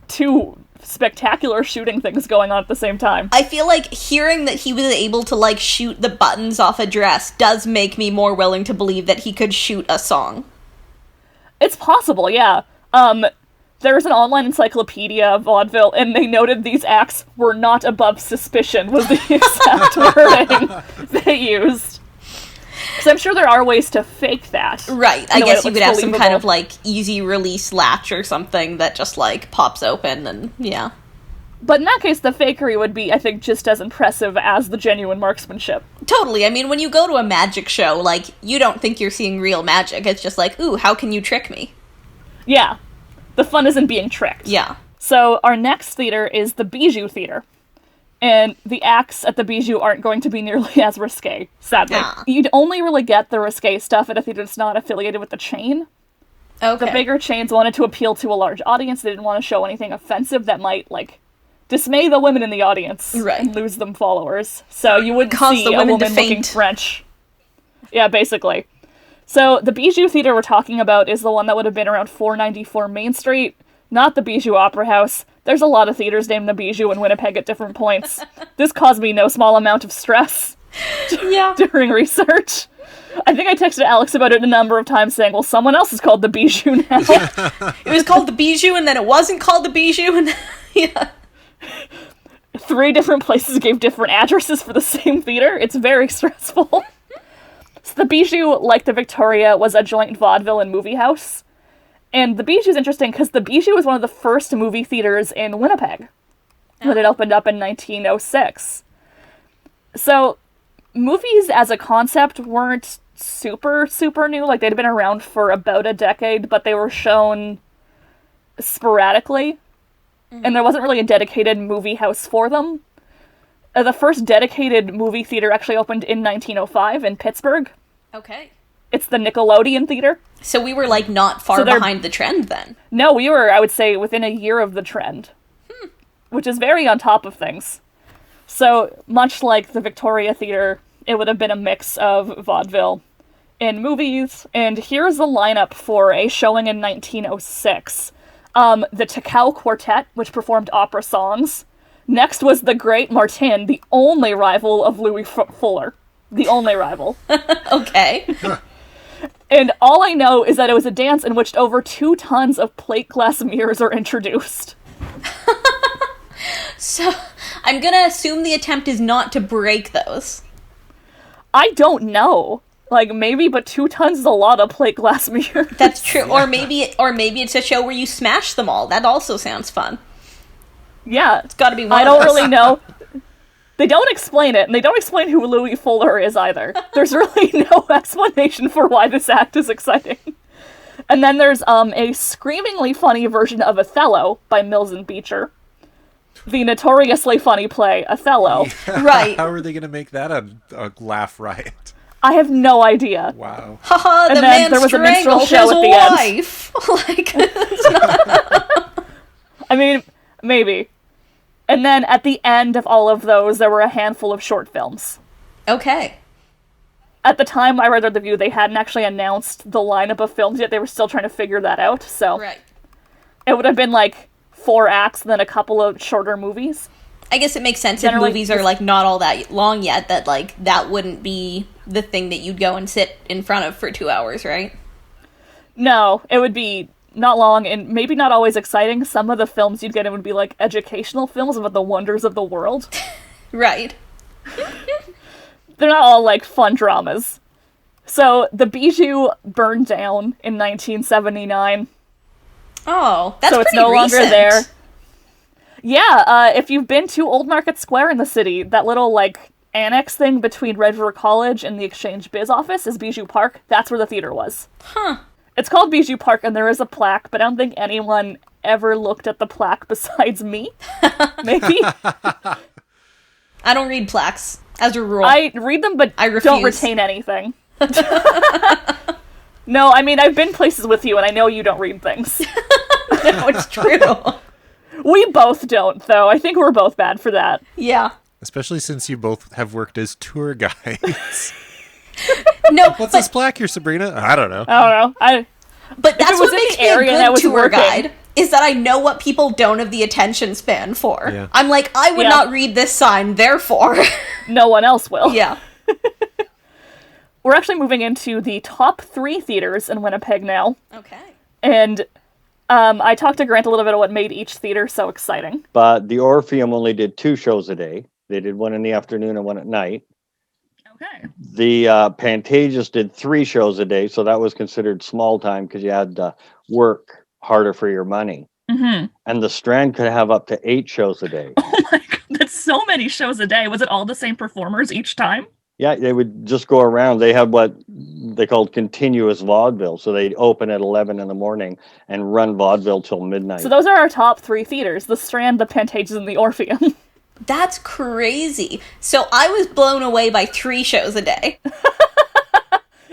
two spectacular shooting things going on at the same time. I feel like hearing that he was able to, like, shoot the buttons off a dress does make me more willing to believe that he could shoot a song. It's possible, yeah. There's an online encyclopedia of vaudeville, and they noted these acts were not above suspicion, was the exact wording they used. Because I'm sure there are ways to fake that. Right, I guess you could have some kind of, like, easy release latch or something that just, like, pops open, and, yeah. But in that case, the fakery would be, I think, just as impressive as the genuine marksmanship. Totally, I mean, when you go to a magic show, like, you don't think you're seeing real magic, it's just like, ooh, how can you trick me? Yeah. The fun is in being tricked. Yeah. So our next theater is the Bijou Theater. And the acts at the Bijou aren't going to be nearly as risque, sadly. Yeah. You'd only really get the risque stuff at a theater that's not affiliated with the chain. Okay. The bigger chains wanted to appeal to a large audience. They didn't want to show anything offensive that might, like, dismay the women in the audience. Right. And lose them followers. So you wouldn't Cause see the a women woman to faint. looking French. Yeah, basically. So the Bijou Theater we're talking about is the one that would have been around 494 Main Street, not the Bijou Opera House. There's a lot of theaters named the Bijou in Winnipeg at different points. This caused me no small amount of stress during research. I think I texted Alex about it a number of times saying, well, someone else is called the Bijou now. It was called the Bijou, and then it wasn't called the Bijou, and yeah. 3 different places gave different addresses for the same theater. It's very stressful. So the Bijou, like the Victoria, was a joint vaudeville and movie house. And the Bijou is interesting because the Bijou was one of the first movie theaters in Winnipeg when it opened up in 1906. So movies as a concept weren't super new. Like, they'd been around for about a decade, but they were shown sporadically. Mm-hmm. And there wasn't really a dedicated movie house for them. The first dedicated movie theater actually opened in 1905 in Pittsburgh. Okay. It's the Nickelodeon Theater. So we were, like, not far behind the trend, then? No, we were, I would say, within a year of the trend. Which is very on top of things. So, much like the Victoria Theater, it would have been a mix of vaudeville and movies. And here's the lineup for a showing in 1906. The Takao Quartet, which performed opera songs. Next was the Great Martin, the only rival of Louis Fuller. The only rival. Okay. And all I know is that it was a dance in which over 2 tons of plate glass mirrors are introduced. So, I'm gonna assume the attempt is not to break those. I don't know. Like, maybe, but 2 tons is a lot of plate glass mirrors. That's true. Or maybe it's a show where you smash them all. That also sounds fun. Yeah. It's gotta be one I of don't those. really know. They don't explain it, and they don't explain who Louis Fuller is either. There's really no explanation for why this act is exciting. And then there's a screamingly funny version of Othello by Mills and Beecher. The notoriously funny play, Othello. Yeah. Right. How are they going to make that a laugh riot? I have no idea. Wow. Haha, And the then man there was a minstrel strangled show his at the end. wife. Like, it's not... I mean, maybe. And then at the end of all of those, there were a handful of short films. Okay. at the time I read the review, they hadn't actually announced the lineup of films yet. They were still trying to figure that out, so Right. it would have been like 4 acts and then a couple of shorter movies. I guess it makes sense Generally, if movies are, like, not all that long yet, that, like, that wouldn't be the thing that you'd go and sit in front of for 2 hours, right? No, it would be not long and maybe not always exciting. Some of the films you'd get in would be like educational films about the wonders of the world. Right. They're not all like fun dramas. So the Bijou burned down in 1979. Oh, that's so it's pretty no longer recent. there. Yeah, if you've been to Old Market Square in the city, that little like annex thing between Red River College and the Exchange Biz office is Bijou Park. That's where the theater was. Huh. It's called Bijou Park, and there is a plaque, but I don't think anyone ever looked at the plaque besides me. Maybe. I don't read plaques, as a rule. I read them, but I refuse. don't retain anything. No, I mean, I've been places with you, and I know you don't read things. No, it's true. We both don't, though. I think we're both bad for that. Yeah. Especially since you both have worked as tour guides. No, What's this plaque here, Sabrina? I don't know. I don't know. but that's was what in makes the me a area and I good was tour working. guide, is that I know what people don't have the attention span for. Yeah. I'm like, I would Yeah. not read this sign, therefore. No one else will. Yeah. We're actually moving into the top 3 theaters in Winnipeg now. Okay. And I talked to Grant a little bit about what made each theater so exciting. But the Orpheum only did 2 shows a day. They did one in the afternoon and one at night. Okay. The Pantages did 3 shows a day, so that was considered small time because you had to work harder for your money. Mm-hmm. And the Strand could have up to 8 shows a day. Oh my god, that's so many shows a day. Was it all the same performers each time? Yeah, they would just go around. They had what they called continuous vaudeville. So they'd open at 11 in the morning and run vaudeville till midnight. So those are our top 3 theaters, the Strand, the Pantages, and the Orpheum. That's crazy. So I was blown away by 3 shows a day.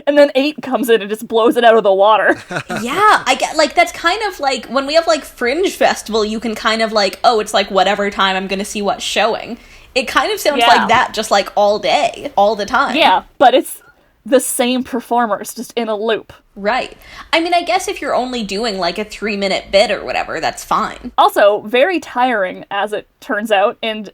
And then 8 comes in and just blows it out of the water. Yeah, I get, like, that's kind of like, when we have, like, Fringe Festival, you can kind of, like, oh, it's, like, whatever time I'm gonna see what's showing. It kind of sounds Yeah. like that, just, like, all day, all the time. Yeah, but it's the same performers, just in a loop. Right. I mean, I guess if you're only doing, like, a 3-minute bit or whatever, that's fine. Also, very tiring, as it turns out, and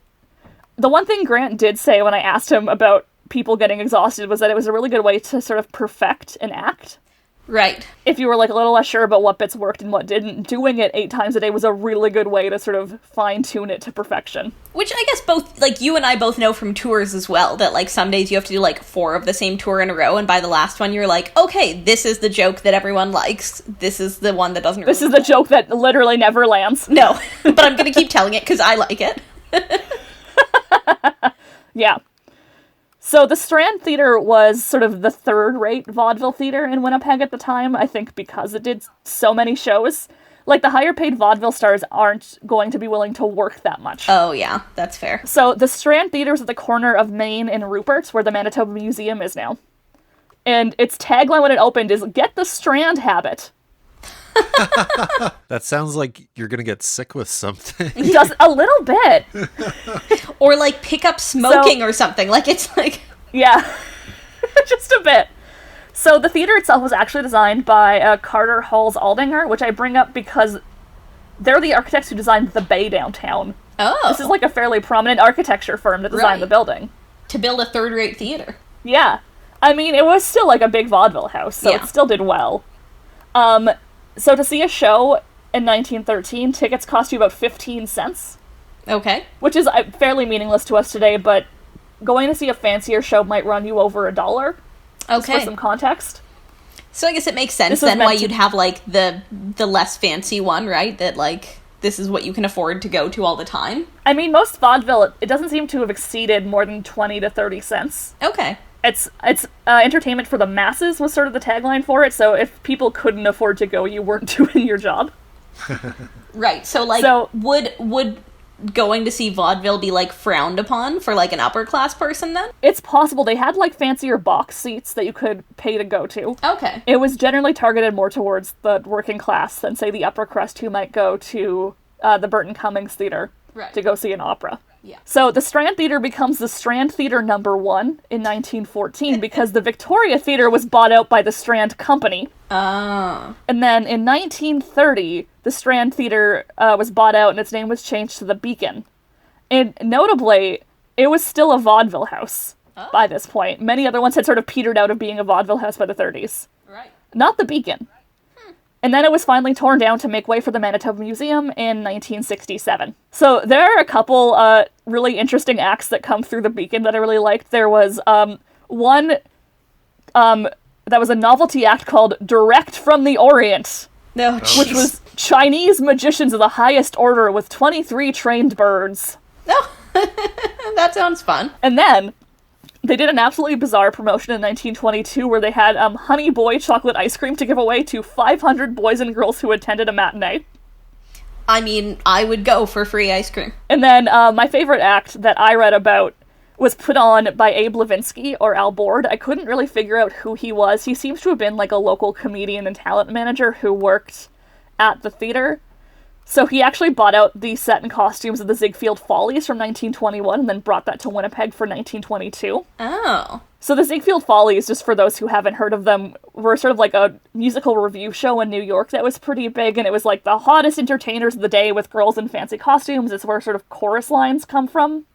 the one thing Grant did say when I asked him about people getting exhausted was that it was a really good way to sort of perfect an act. Right. If you were like a little less sure about what bits worked and what didn't, doing it 8 times a day was a really good way to sort of fine-tune it to perfection. Which I guess both, like, you and I both know from tours as well, that, like, some days you have to do, like, 4 of the same tour in a row, and by the last one you're like, okay, this is the joke that everyone likes. This is the one that doesn't This really is the joke that literally never lands. No, but I'm gonna keep telling it because I like it. Yeah. So the Strand Theater was sort of the third-rate vaudeville theater in Winnipeg at the time, I think because it did so many shows. Like, the higher-paid vaudeville stars aren't going to be willing to work that much. Oh, yeah, that's fair. So the Strand Theater is at the corner of Main and Rupert, where the Manitoba Museum is now. And its tagline when it opened is, "Get the Strand habit." That sounds like you're going to get sick with something. Just a little bit. Or, like, pick up smoking or something. Like, it's like... Yeah. Just a bit. So the theater itself was actually designed by Carter Halls Aldinger, which I bring up because they're the architects who designed the Bay downtown. Oh. This is like a fairly prominent architecture firm to design Right. the building. To build a third-rate theater. Yeah. I mean, it was still like a big vaudeville house, so Yeah. it still did well. So to see a show in 1913, tickets cost you about 15 cents, Okay. which is fairly meaningless to us today, but going to see a fancier show might run you over $1, just for Okay. some context. So I guess it makes sense This was then why meant to- you'd have, like, the less fancy one, right? That, like, this is what you can afford to go to all the time. I mean, most vaudeville, it doesn't seem to have exceeded more than 20 to 30 cents. Okay. It's entertainment for the masses was sort of the tagline for it, so if people couldn't afford to go, you weren't doing your job. Right. So, like, So- would going to see vaudeville be, like, frowned upon for, like, an upper-class person then? It's possible they had, like, fancier box seats that you could pay to go to. Okay. It was generally targeted more towards the working class than, say, the upper crust who might go to the Burton Cummings Theater Right. to go see an opera. Yeah. So the Strand Theater becomes the Strand Theater #1 in 1914 because the Victoria Theater was bought out by the Strand Company. Oh. And then in 1930, the Strand Theater was bought out and its name was changed to the Beacon. And notably, it was still a vaudeville house by this point. Many other ones had sort of petered out of being a vaudeville house by the 30s. Right. Not the Beacon. And then it was finally torn down to make way for the Manitoba Museum in 1967. So there are a couple really interesting acts that come through the Beacon that I really liked. There was one that was a novelty act called Direct from the Orient, No, which was Chinese magicians of the highest order with 23 trained birds. No. That sounds fun. And then they did an absolutely bizarre promotion in 1922 where they had Honey Boy chocolate ice cream to give away to 500 boys and girls who attended a matinee. I mean, I would go for free ice cream. And then my favorite act that I read about was put on by Abe Lavinsky, or Al Board. I couldn't really figure out who he was. He seems to have been like a local comedian and talent manager who worked at the theater. So he actually bought out the set and costumes of the Ziegfeld Follies from 1921 and then brought that to Winnipeg for 1922. Oh. So the Ziegfeld Follies, just for those who haven't heard of them, were sort of like a musical revue show in New York that was pretty big, and it was like the hottest entertainers of the day with girls in fancy costumes. It's where sort of chorus lines come from.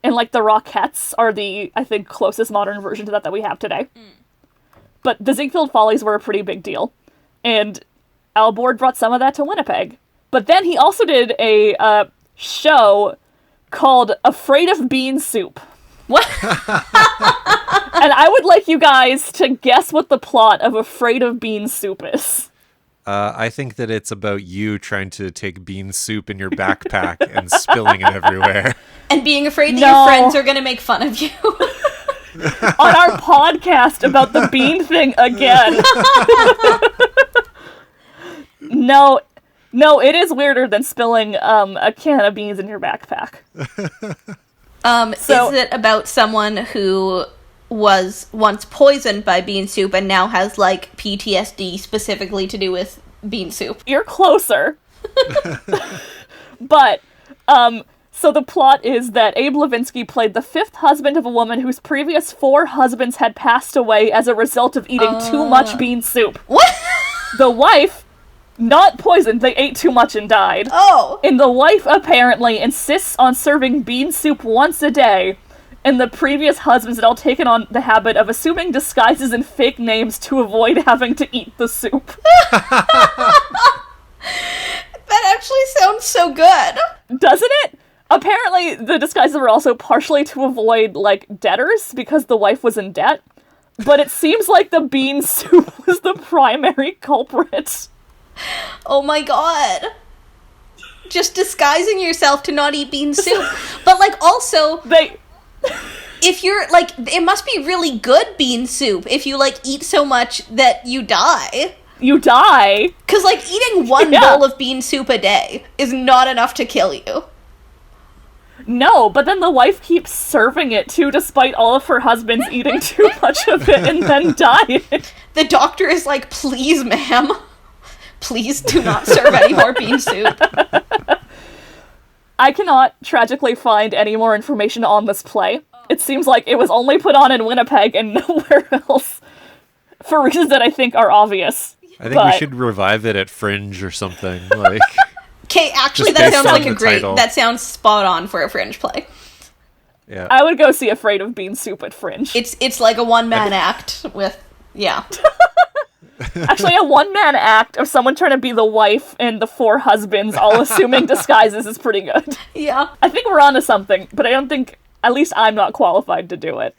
And like the Rockettes are the, I think, closest modern version to that we have today. But the Ziegfeld Follies were a pretty big deal. And Al Board brought some of that to Winnipeg. But then he also did a show called Afraid of Bean Soup. What? And I would like you guys to guess what the plot of Afraid of Bean Soup is. I think that it's about you trying to take bean soup in your backpack and spilling it everywhere. And being afraid that your friends are going to make fun of you. On our podcast about the bean thing again. No, it is weirder than spilling a can of beans in your backpack. Is it about someone who was once poisoned by bean soup and now has, like, PTSD specifically to do with bean soup? You're closer. But, so the plot is that Abe Lavinsky played the 5th husband of a woman whose previous 4 husbands had passed away as a result of eating too much bean soup. What? The wife, not poisoned, they ate too much and died. Oh. And the wife apparently insists on serving bean soup once a day, and the previous husbands had all taken on the habit of assuming disguises and fake names to avoid having to eat the soup. That actually sounds so good. Doesn't it? Apparently, the disguises were also partially to avoid, like, debtors, because the wife was in debt. But it seems like the bean soup was the primary culprit. Oh my god. Just disguising yourself to not eat bean soup. But, like, also, if you're, like, it must be really good bean soup if you, like, eat so much that you die. You die? Because, like, eating one bowl of bean soup a day is not enough to kill you. No, but then the wife keeps serving it, too, despite all of her husbands eating too much of it and then dying. The doctor is like, please, ma'am, please do not serve any more bean soup. I cannot tragically find any more information on this play. It seems like it was only put on in Winnipeg and nowhere else, for reasons that I think are obvious. I think we should revive it at Fringe or something. Like, okay, actually, just that sounds based like on a the great. title. That sounds spot on for a Fringe play. Yeah, I would go see Afraid of Bean Soup at Fringe. It's like a one-man act with Actually, a one-man act of someone trying to be the wife and the 4 husbands all assuming disguises is pretty good. Yeah. I think we're onto something, but I don't think, at least I'm not qualified to do it.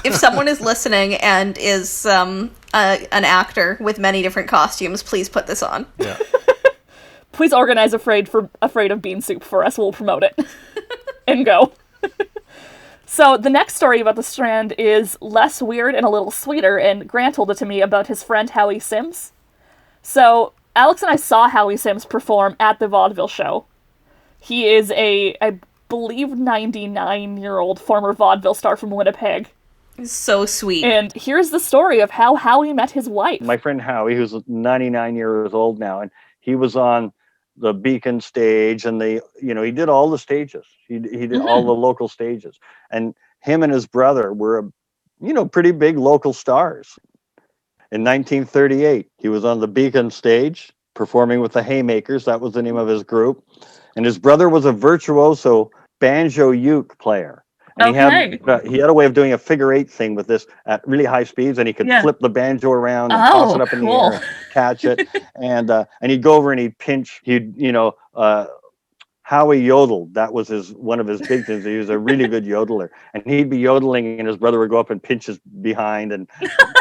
If someone is listening and is an actor with many different costumes, please put this on. yeah. Please organize Afraid of Bean Soup for us. We'll promote it. And go. So the next story about the Strand is less weird and a little sweeter, and Grant told it to me about his friend Howie Sims. So Alex and I saw Howie Sims perform at the Vaudeville show. He is I believe, 99-year-old former vaudeville star from Winnipeg. So sweet. And here's the story of how Howie met his wife. My friend Howie, who's 99 years old now, and he was on the Beacon stage and he did all the stages. He did all the local stages, and him and his brother were, pretty big local stars. In 1938, he was on the Beacon stage performing with the Haymakers. That was the name of his group. And his brother was a virtuoso banjo uke player. And he had a way of doing a figure-8 thing with this at really high speeds, and he could flip the banjo around and toss it up in the air, catch it, and he'd go over and he'd pinch. Howie yodeled. That was one of his big things. He was a really good yodeler, and he'd be yodeling, and his brother would go up and pinch his behind, and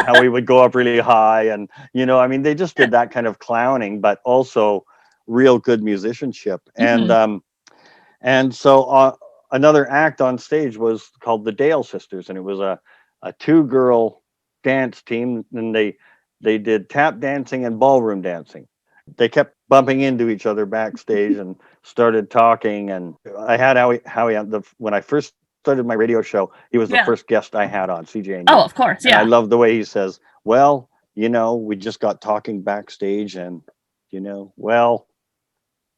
Howie would go up really high, and they just did that kind of clowning, but also real good musicianship, and so. Another act on stage was called the Dale Sisters, and it was a 2-girl dance team, and they did tap dancing and ballroom dancing. They kept bumping into each other backstage and started talking. And I had Howie on when I first started my radio show. He was the first guest I had on CJ. Oh, of course, yeah. And I love the way he says, "Well, we just got talking backstage, and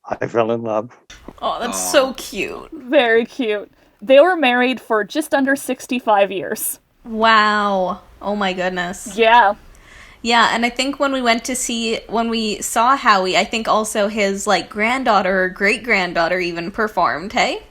I fell in love." Oh, that's so cute. Very cute. They were married for just under 65 years. Wow. Oh my goodness. Yeah. Yeah, and I think when we saw Howie, I think also his granddaughter or great-granddaughter even performed, hey?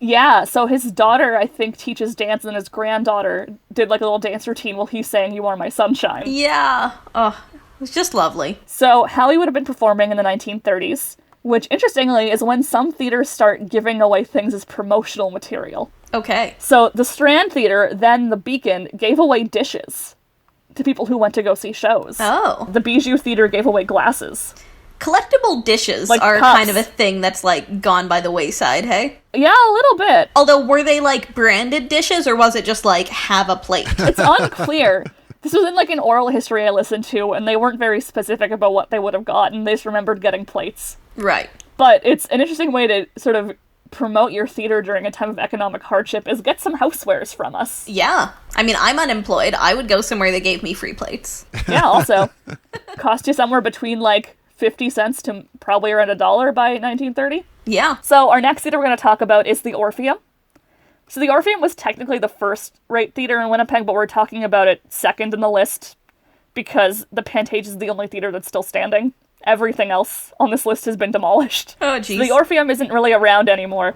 Yeah, so his daughter, I think, teaches dance, and his granddaughter did a little dance routine while he sang "You Are My Sunshine." Yeah. Oh, it was just lovely. So Howie would have been performing in the 1930s. Which, interestingly, is when some theaters start giving away things as promotional material. Okay. So the Strand Theater, then the Beacon, gave away dishes to people who went to go see shows. Oh. The Bijou Theater gave away glasses. Collectible dishes are cups. Kind of a thing that's gone by the wayside, hey? Yeah, a little bit. Although, were they branded dishes, or was it just have a plate? It's unclear. This was in an oral history I listened to, and they weren't very specific about what they would have gotten. They just remembered getting plates. Right. But it's an interesting way to sort of promote your theater during a time of economic hardship is get some housewares from us. Yeah. I mean, I'm unemployed. I would go somewhere that gave me free plates. Yeah, also. Cost you somewhere between 50 cents to probably around $1 by 1930. Yeah. So our next theater we're going to talk about is the Orpheum. So the Orpheum was technically the first-rate theater in Winnipeg, but we're talking about it second in the list because the Pantages is the only theater that's still standing. Everything else on this list has been demolished. Oh, jeez. So the Orpheum isn't really around anymore.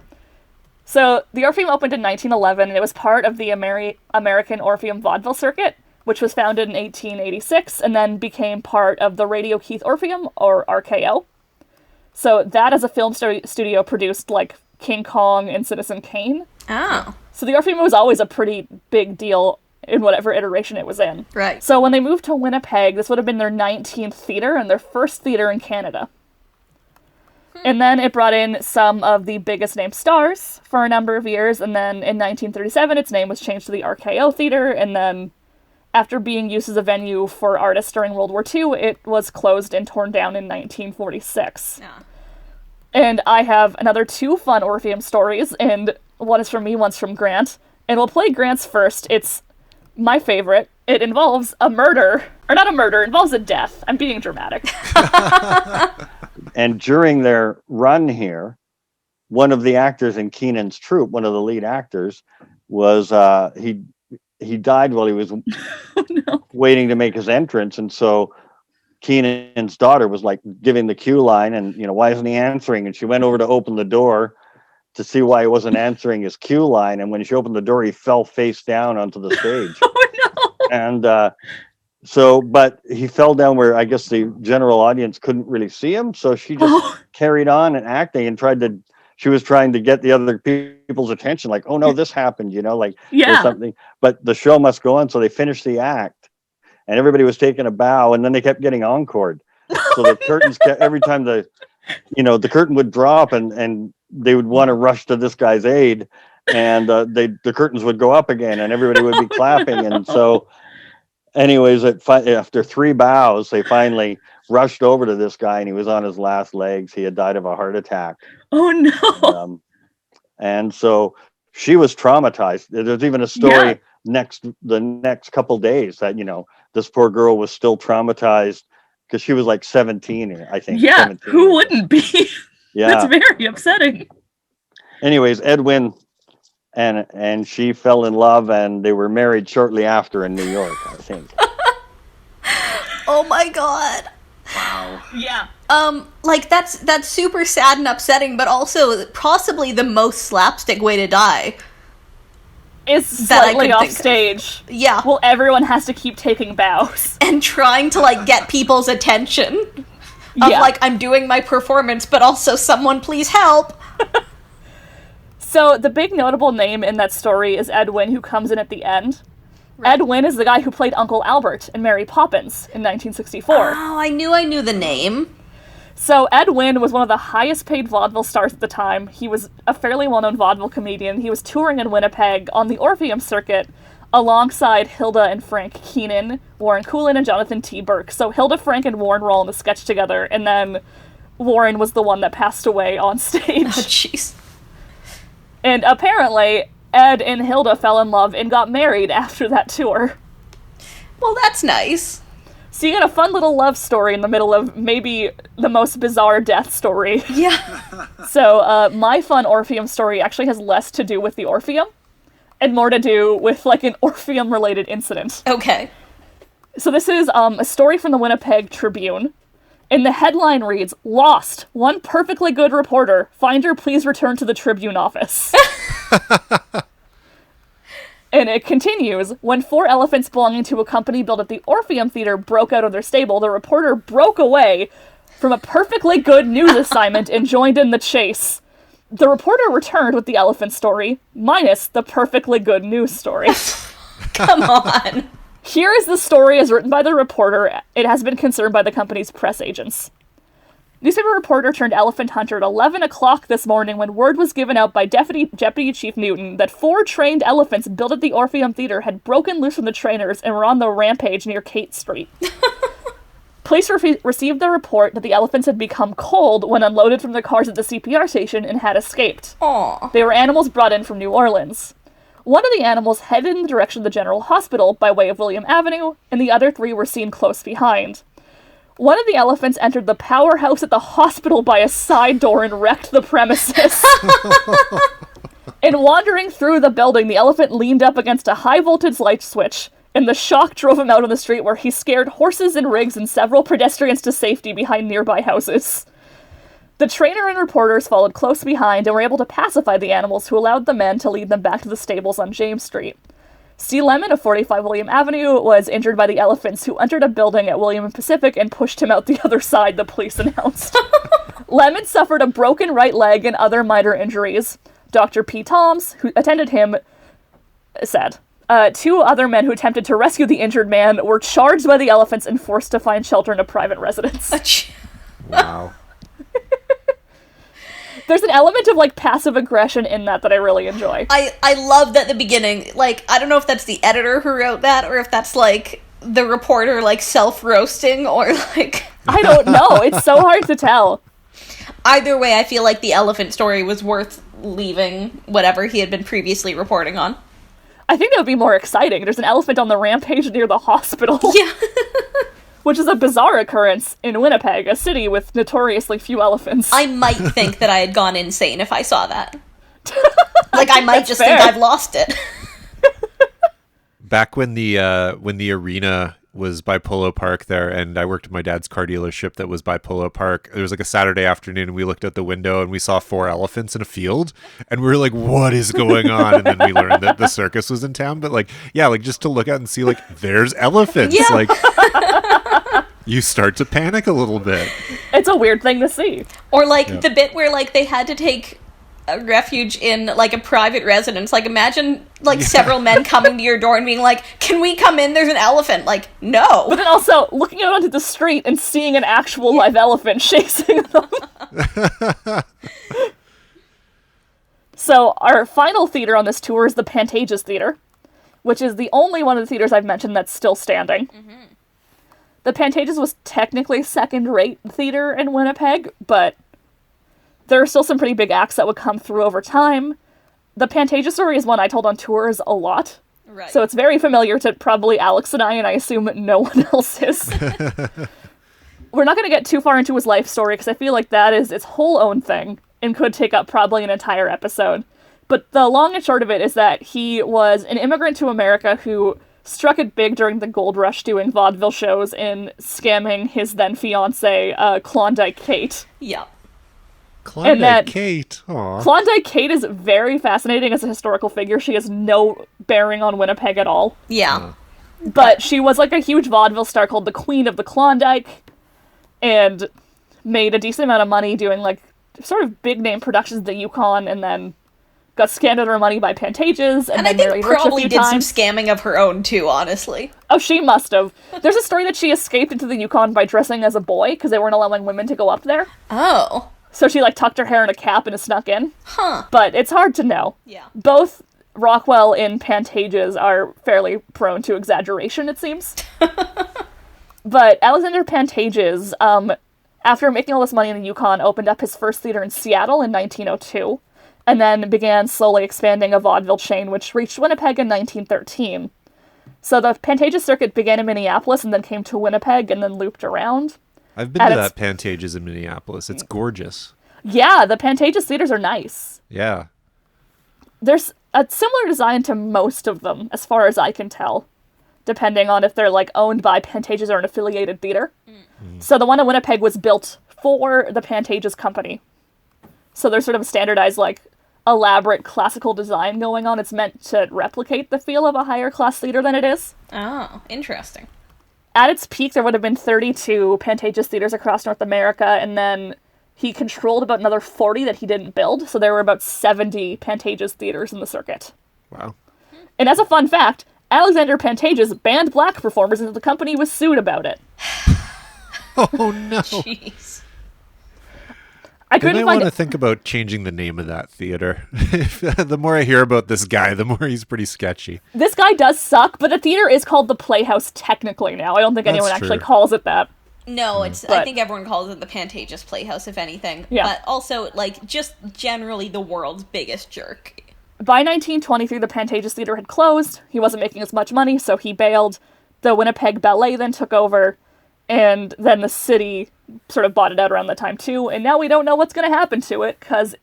So the Orpheum opened in 1911, and it was part of the American Orpheum Vaudeville Circuit, which was founded in 1886, and then became part of the Radio Keith Orpheum, or RKO. So that as a film studio produced, King Kong and Citizen Kane. Oh. So the Orpheum was always a pretty big deal in whatever iteration it was in. Right. So when they moved to Winnipeg, this would have been their 19th theater and their first theater in Canada. And then it brought in some of the biggest name stars for a number of years, and then in 1937 its name was changed to the Rko Theater, and then after being used as a venue for artists during World War II, it was closed and torn down in 1946. Yeah. And I have another 2 fun Orpheum stories, and one is from me, one's from Grant. And we'll play Grant's first. It's my favorite. It involves a murder. Or not a murder, it involves a death. I'm being dramatic. And during their run here, one of the actors in Keenan's troupe, one of the lead actors, was he died while he was waiting to make his entrance, and so Keenan's daughter was giving the cue line, and why isn't he answering? And she went over to open the door to see why he wasn't answering his cue line, and when she opened the door, he fell face down onto the stage. Oh no! And but he fell down where I guess the general audience couldn't really see him, so she just carried on and acting and she was trying to get the other people's attention, oh no, this happened, or something. But the show must go on, so they finished the act, and everybody was taking a bow, and then they kept getting encored. So the curtains kept, every time the curtain would drop, and they would want to rush to this guy's aid, and the curtains would go up again, and everybody would be clapping, and so. Anyways, after 3 bows, they finally rushed over to this guy, and he was on his last legs. He had died of a heart attack. Oh no! And so she was traumatized. There's even a story the next couple days that this poor girl was still traumatized because she was like 17, I think. Yeah, 17. who wouldn't be? Yeah. That's very upsetting. Anyways, Edwin and she fell in love, and they were married shortly after in New York, I think. Oh my god. Wow. Yeah. Like that's super sad and upsetting, but also possibly the most slapstick way to die. Is that I slightly could off think of. stage. Yeah. Well, everyone has to keep taking bows. And trying to, like, get people's attention. Of, Yeah. like, I'm doing my performance, but also someone please help. So, the big notable name in that story is Ed Wynn, who comes in at the end. Right. Ed Wynn is the guy who played Uncle Albert in Mary Poppins in 1964. Oh, I knew the name. So Ed Wynn was one of the highest paid vaudeville stars at the time. He was a fairly well-known vaudeville comedian. He was touring in Winnipeg on the Orpheum circuit alongside Hilda and Frank Keenan, Warren Coolin, and Jonathan T. Burke. So Hilda, Frank, and Warren were all in the sketch together, and then Warren was the one that passed away on stage. Oh, jeez. And apparently, Ed and Hilda fell in love and got married after that tour. Well, that's nice. So you get a fun little love story in the middle of maybe the most bizarre death story. Yeah. So my fun Orpheum story actually has less to do with the Orpheum and more to do with, like, an Orpheum-related incident. Okay. So this is a story from the Winnipeg Tribune. And the headline reads, "Lost. One perfectly good reporter. Finder, please return to the Tribune office." And it continues, "When 4 elephants belonging to a company built at the Orpheum Theater broke out of their stable, the reporter broke away from a perfectly good news assignment and joined in the chase. The reporter returned with the elephant story, minus the perfectly good news story." Come on. Here is the story as written by the reporter. It has been confirmed by the company's press agents. Newspaper reporter turned elephant hunter at 11 o'clock this morning when word was given out by Deputy Chief Newton that 4 trained elephants built at the Orpheum Theater had broken loose from the trainers and were on the rampage near Kate Street. Police received the report that the elephants had become cold when unloaded from the cars at the CPR station and had escaped. Aw. They were animals brought in from New Orleans. One of the animals headed in the direction of the General Hospital by way of William Avenue, and the other 3 were seen close behind. One of the elephants entered the powerhouse at the hospital by a side door and wrecked the premises. In wandering through the building, the elephant leaned up against a high-voltage light switch, and the shock drove him out on the street where he scared horses and rigs and several pedestrians to safety behind nearby houses. The trainer and reporters followed close behind and were able to pacify the animals, who allowed the men to lead them back to the stables on James Street. C. Lemon of 45 William Avenue was injured by the elephants, who entered a building at William and Pacific and pushed him out the other side, the police announced. Lemon suffered a broken right leg and other minor injuries. Dr. P. Toms, who attended him, said, 2 other men who attempted to rescue the injured man were charged by the elephants and forced to find shelter in a private residence. Wow. There's an element of, like, passive aggression in that I really enjoy. I loved at the beginning, like, I don't know if that's the editor who wrote that, or if that's, like, the reporter, like, self-roasting, or, like... I don't know. It's so hard to tell. Either way, I feel like the elephant story was worth leaving whatever he had been previously reporting on. I think that would be more exciting. There's an elephant on the rampage near the hospital. Yeah. Which is a bizarre occurrence in Winnipeg, a city with notoriously few elephants. I might think that I had gone insane if I saw that. Like, I might just fair. think I've lost it. Back when the arena was by Polo Park there, and I worked at my dad's car dealership that was by Polo Park. There was like a Saturday afternoon, and we looked out the window and we saw 4 elephants in a field, and we were like, "What is going on?" And then we learned that the circus was in town. But like, yeah, like just to look out and see like there's elephants, Yeah. like you start to panic a little bit. It's a weird thing to see. Or, like, the bit where, like, they had to take a refuge in, like, a private residence. Like, imagine, like, several men coming to your door and being like, "Can we come in? There's an elephant." Like, no. But then also, looking out onto the street and seeing an actual live elephant chasing them. So, our final theater on this tour is the Pantages Theater, which is the only one of the theaters I've mentioned that's still standing. Mm-hmm. The Pantages was technically second-rate theater in Winnipeg, but there are still some pretty big acts that would come through over time. The Pantages story is one I told on tours a lot, Right. so it's very familiar to probably Alex and I assume no one else is. we're not going to get too far into his life story because I feel like that is its whole own thing and could take up probably an entire episode. But the long and short of it is that he was an immigrant to America who struck it big during the gold rush doing vaudeville shows and scamming his then fiancée, Klondike Kate. Yeah. Klondike Kate. Aww. Klondike Kate is very fascinating as a historical figure. She has no bearing on Winnipeg at all. Yeah. But she was like a huge vaudeville star called the Queen of the Klondike and made a decent amount of money doing like sort of big name productions of the Yukon, and then got scammed out of her money by Pantages, and then I think married Rich a probably few did times. some scamming of her own too, honestly. Oh, she must have. There's a story that she escaped into the Yukon by dressing as a boy because they weren't allowing women to go up there. Oh. So she like tucked her hair in a cap and snuck in. Huh. But it's hard to know. Yeah. Both Rockwell and Pantages are fairly prone to exaggeration, it seems. But Alexander Pantages, after making all this money in the Yukon, opened up his first theater in Seattle in 1902, and then began slowly expanding a vaudeville chain, which reached Winnipeg in 1913. So the Pantages Circuit began in Minneapolis and then came to Winnipeg and then looped around. I've been to that Pantages in Minneapolis. It's gorgeous. Yeah, the Pantages theaters are nice. Yeah. There's a similar design to most of them, as far as I can tell, depending on if they're like owned by Pantages or an affiliated theater. So the one in Winnipeg was built for the Pantages company. So there's sort of a standardized, like, elaborate classical design going on. It's meant to replicate the feel of a higher class theater than it is. Oh, interesting. At its peak, there would have been 32 Pantages theaters across North America, and then he controlled about another 40 that he didn't build, so there were about 70 Pantages theaters in the circuit. Wow. And as a fun fact, Alexander Pantages banned black performers until the company was sued about it. Oh, no. Jeez. I Then couldn't I find want to think about changing the name of that theater. The more I hear about this guy, the more he's pretty sketchy. This guy does suck, but the theater is called the Playhouse technically now. I don't think anyone That's actually true. calls it that. No, I think everyone calls it the Pantages Playhouse, if anything. Yeah. But also, like, just generally the world's biggest jerk. By 1923, the Pantages Theater had closed. He wasn't making as much money, so he bailed. The Winnipeg Ballet then took over, and then the city sort of bought it out around that time too, and now we don't know what's going to happen to it, because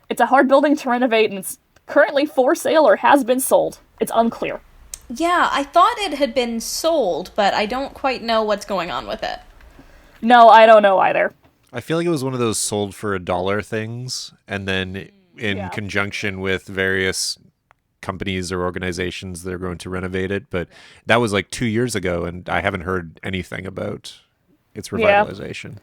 it's a hard building to renovate, and it's currently for sale or has been sold. It's unclear. Yeah, I thought it had been sold, but I don't quite know what's going on with it. No, I don't know either. I feel like it was one of those sold for $1 things, and then in conjunction with various companies or organizations that are going to renovate it, but that was like 2 years ago, and I haven't heard anything about its revitalization.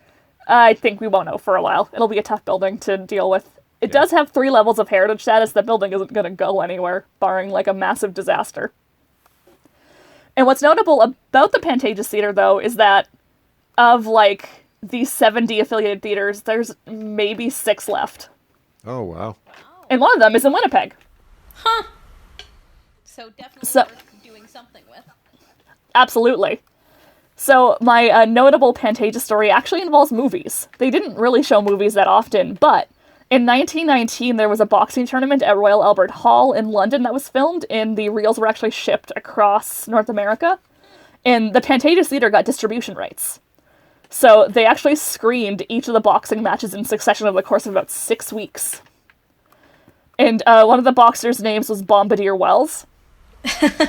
I think we won't know for a while. It'll be a tough building to deal with. It does have 3 levels of heritage status. That building isn't going to go anywhere, barring like a massive disaster. And what's notable about the Pantages Theater, though, is that of like the 70 affiliated theaters, there's maybe 6 left. Oh, wow. And one of them is in Winnipeg. Huh. So definitely worth doing something with. Absolutely. So my notable Pantages story actually involves movies. They didn't really show movies that often, but in 1919 there was a boxing tournament at Royal Albert Hall in London that was filmed, and the reels were actually shipped across North America. And the Pantages Theater got distribution rights. So they actually screened each of the boxing matches in succession over the course of about 6 weeks. And one of the boxers' names was Bombardier Wells.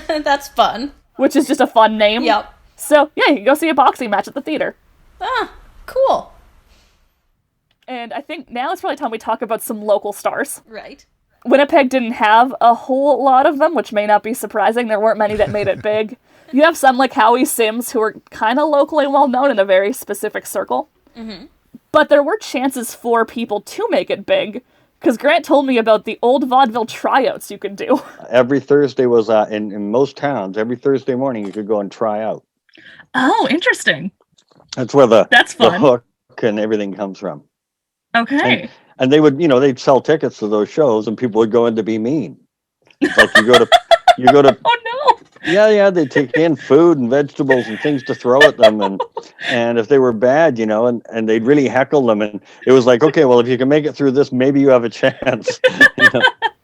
That's fun. Which is just a fun name. Yep. So, yeah, you can go see a boxing match at the theater. Ah, cool. And I think now it's probably time we talk about some local stars. Right. Winnipeg didn't have a whole lot of them, which may not be surprising. There weren't many that made it big. You have some like Howie Sims, who are kind of locally well known in a very specific circle. Mm-hmm. But there were chances for people to make it big, because Grant told me about the old Vaudeville Tryouts you could do. Every Thursday was, in most towns, every Thursday morning you could go and try out. Oh, interesting. That's where the fun. hook and everything comes from. Okay. And they would, they'd sell tickets to those shows, and people would go in to be mean. Like you go to. Oh no. Yeah, they'd take in food and vegetables and things to throw at them, and if they were bad, and they'd really heckle them, and it was like, okay, well, if you can make it through this, maybe you have a chance.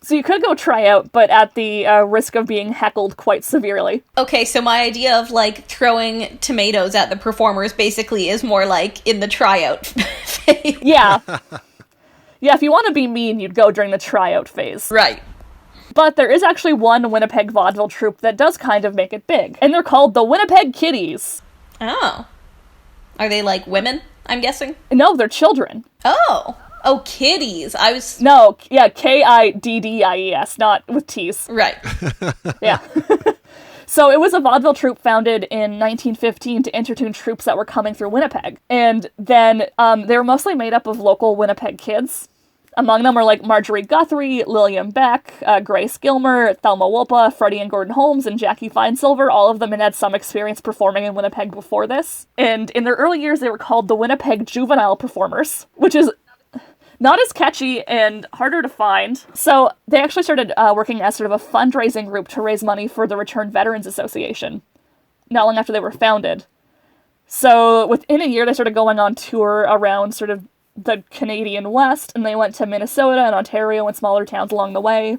So you could go try out, but at the risk of being heckled quite severely. Okay, so my idea of, like, throwing tomatoes at the performers basically is more like in the tryout phase. Yeah. Yeah, if you want to be mean, you'd go during the tryout phase. Right. But there is actually one Winnipeg vaudeville troupe that does kind of make it big, and they're called the Winnipeg Kiddies. Oh. Are they, like, women, I'm guessing? No, they're children. Oh. Oh, kiddies. I was... No, yeah, Kiddies, not with T's. Right. Yeah. So it was a vaudeville troupe founded in 1915 to entertain troops that were coming through Winnipeg. And then they were mostly made up of local Winnipeg kids. Among them were like Marjorie Guthrie, Lillian Beck, Grace Gilmer, Thelma Wolpa, Freddie and Gordon Holmes, and Jackie Fine-Silver. All of them had some experience performing in Winnipeg before this. And in their early years, they were called the Winnipeg Juvenile Performers, which is not as catchy and harder to find. So they actually started working as sort of a fundraising group to raise money for the Returned Veterans Association, not long after they were founded. So within a year, they started going on tour around sort of the Canadian West, and they went to Minnesota and Ontario and smaller towns along the way.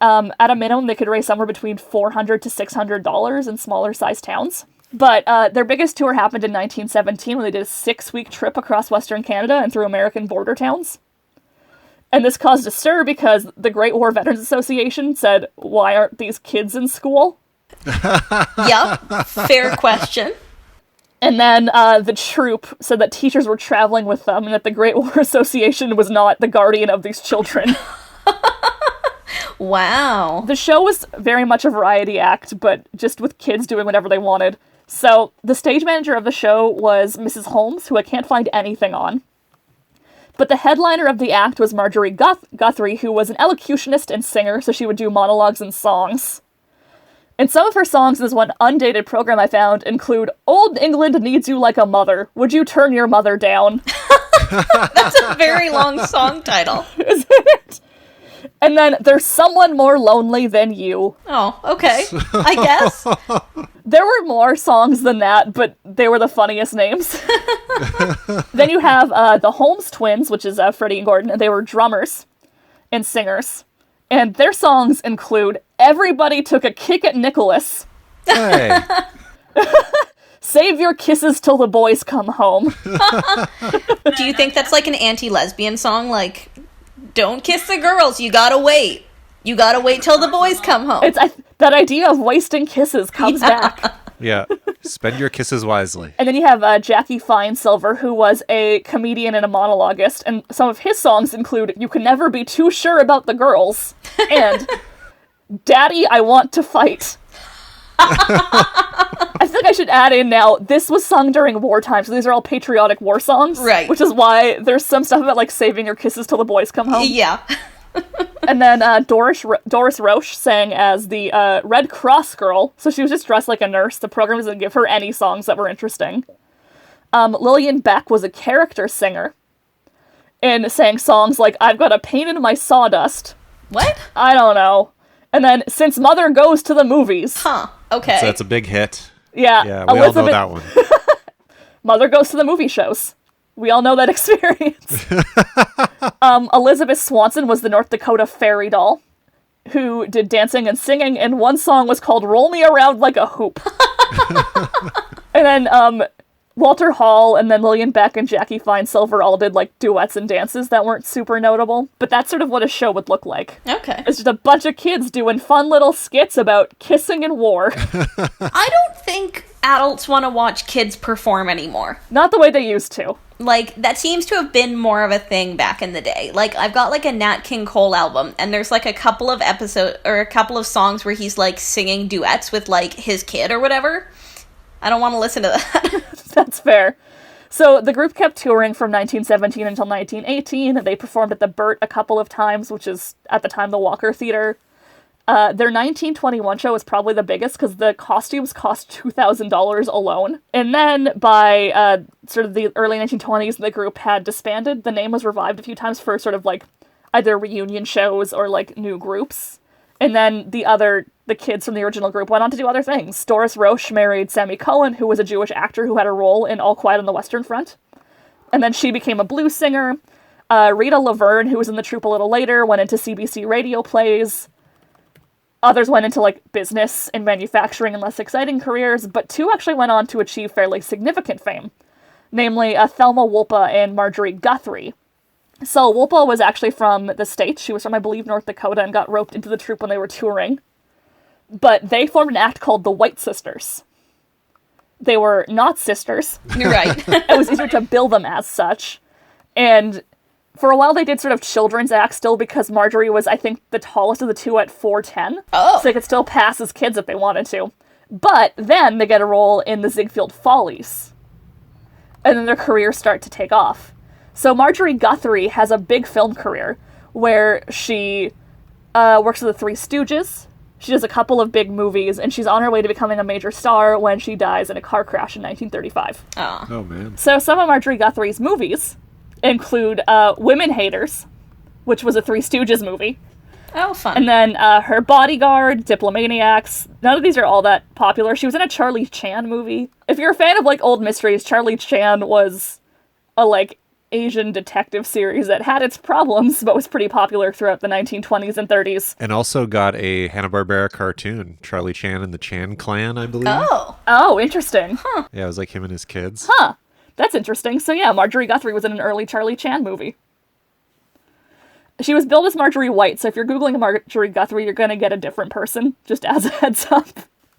At a minimum, they could raise somewhere between $400 to $600 in smaller sized towns. But their biggest tour happened in 1917 when they did a 6-week trip across Western Canada and through American border towns. And this caused a stir because the Great War Veterans Association said, why aren't these kids in school? Yep. Fair question. And then the troupe said that teachers were traveling with them and that the Great War Association was not the guardian of these children. Wow. The show was very much a variety act, but just with kids doing whatever they wanted. So the stage manager of the show was Mrs. Holmes, who I can't find anything on. But the headliner of the act was Marjorie Guthrie, who was an elocutionist and singer, so she would do monologues and songs. And some of her songs in this one undated program I found include, "Old England needs you like a mother. Would you turn your mother down?" That's a very long song title. Isn't it? And then, "There's someone more lonely than you." Oh, okay. I guess. There were more songs than that, but they were the funniest names. Then you have the Holmes Twins, which is Freddie and Gordon, and they were drummers and singers. And their songs include "Everybody Took a Kick at Nicholas." Hey. "Save your kisses till the boys come home." Do you think that's like an anti-lesbian song? Like, don't kiss the girls, you gotta wait. You gotta wait till the boys come home. It's that idea of wasting kisses comes back. Yeah. Spend your kisses wisely. And then you have Jackie Fine-Silver, who was a comedian and a monologuist, and some of his songs include "You Can Never Be Too Sure About the Girls" and "Daddy, I Want to Fight." I think I should add in now, this was sung during wartime, so these are all patriotic war songs. Right. Which is why there's some stuff about, like, saving your kisses till the boys come home. Yeah. And then Doris Roche sang as the Red Cross girl, so she was just dressed like a nurse. The program doesn't give her any songs that were interesting. Lillian Beck was a character singer and sang songs like "I've Got a Pain in My Sawdust." What? I don't know. And then "Since Mother Goes to the Movies." Huh. Okay. So that's a big hit. Yeah. Yeah, we all know that one. Mother Goes to the Movie shows. We all know that experience. Elizabeth Swanson was the North Dakota fairy doll who did dancing and singing, and one song was called "Roll Me Around Like a Hoop." And then Walter Hall and then Lillian Beck and Jackie Fine-Silver all did like duets and dances that weren't super notable, but that's sort of what a show would look like. Okay. It's just a bunch of kids doing fun little skits about kissing and war. I don't think adults want to watch kids perform anymore. Not the way they used to. Like, that seems to have been more of a thing back in the day. Like, I've got, like, a Nat King Cole album, and there's, like, a couple of songs where he's, like, singing duets with, like, his kid or whatever. I don't want to listen to that. That's fair. So the group kept touring from 1917 until 1918. They performed at the Burt a couple of times, which is, at the time, the Rko Theater. Their 1921 show was probably the biggest because the costumes cost $2,000 alone. And then by sort of the early 1920s, the group had disbanded. The name was revived a few times for sort of like either reunion shows or like new groups. And then the kids from the original group went on to do other things. Doris Roche married Sammy Cohen, who was a Jewish actor who had a role in All Quiet on the Western Front. And then she became a blues singer. Rita Laverne, who was in the troupe a little later, went into CBC radio plays. Others went into, like, business and manufacturing and less exciting careers, but 2 actually went on to achieve fairly significant fame, namely Thelma Wolpa and Marjorie Guthrie. So Wolpa was actually from the States. She was from, I believe, North Dakota, and got roped into the troupe when they were touring. But they formed an act called the White Sisters. They were not sisters. You're right. It was easier to bill them as such. And for a while they did sort of children's acts still, because Marjorie was, I think, the tallest of the 2 at 4'10". Oh. So they could still pass as kids if they wanted to. But then they get a role in the Ziegfeld Follies. And then their careers start to take off. So Marjorie Guthrie has a big film career where she works with the Three Stooges. She does a couple of big movies, and she's on her way to becoming a major star when she dies in a car crash in 1935. Oh, man. So some of Marjorie Guthrie's movies include Women Haters, which was a Three Stooges movie. Oh, fun. And then Her Bodyguard, Diplomaniacs. None of these are all that popular. She was in a Charlie Chan movie. If you're a fan of, like, old mysteries, Charlie Chan was a, like, Asian detective series that had its problems, but was pretty popular throughout the 1920s and 30s. And also got a Hanna-Barbera cartoon, Charlie Chan and the Chan Clan, I believe. Oh, interesting. Yeah, it was like him and his kids. Huh. That's interesting. So yeah, Marjorie Guthrie was in an early Charlie Chan movie. She was billed as Marjorie White, so if you're Googling Marjorie Guthrie, you're going to get a different person, just as a heads up.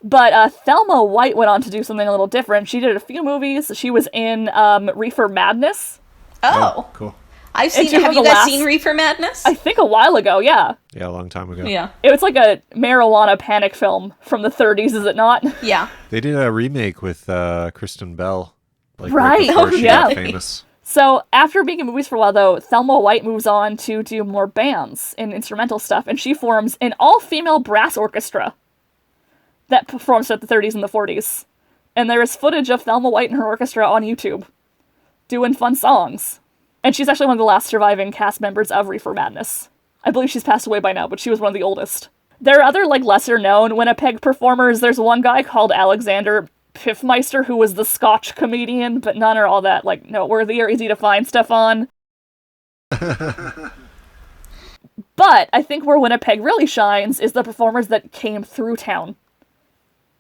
But Thelma White went on to do something a little different. She did a few movies. She was in Reefer Madness. Oh, cool. I've seen it. Have you guys seen Reefer Madness? I think a while ago, yeah. Yeah, a long time ago. Yeah. It was like a marijuana panic film from the 30s, is it not? Yeah. They did a remake with Kristen Bell. Like, Right. before she Yeah. got famous. So after being in movies for a while, though, Thelma White moves on to do more bands and instrumental stuff, and she forms an all-female brass orchestra that performs throughout the 30s and the 40s. And there is footage of Thelma White and her orchestra on YouTube doing fun songs. And she's actually one of the last surviving cast members of Reefer Madness. I believe she's passed away by now, but she was one of the oldest. There are other, like, lesser-known Winnipeg performers. There's one guy called Alexander Piffmeister, who was the Scotch comedian, but none are all that, like, noteworthy or easy to find stuff on. But I think where Winnipeg really shines is the performers that came through town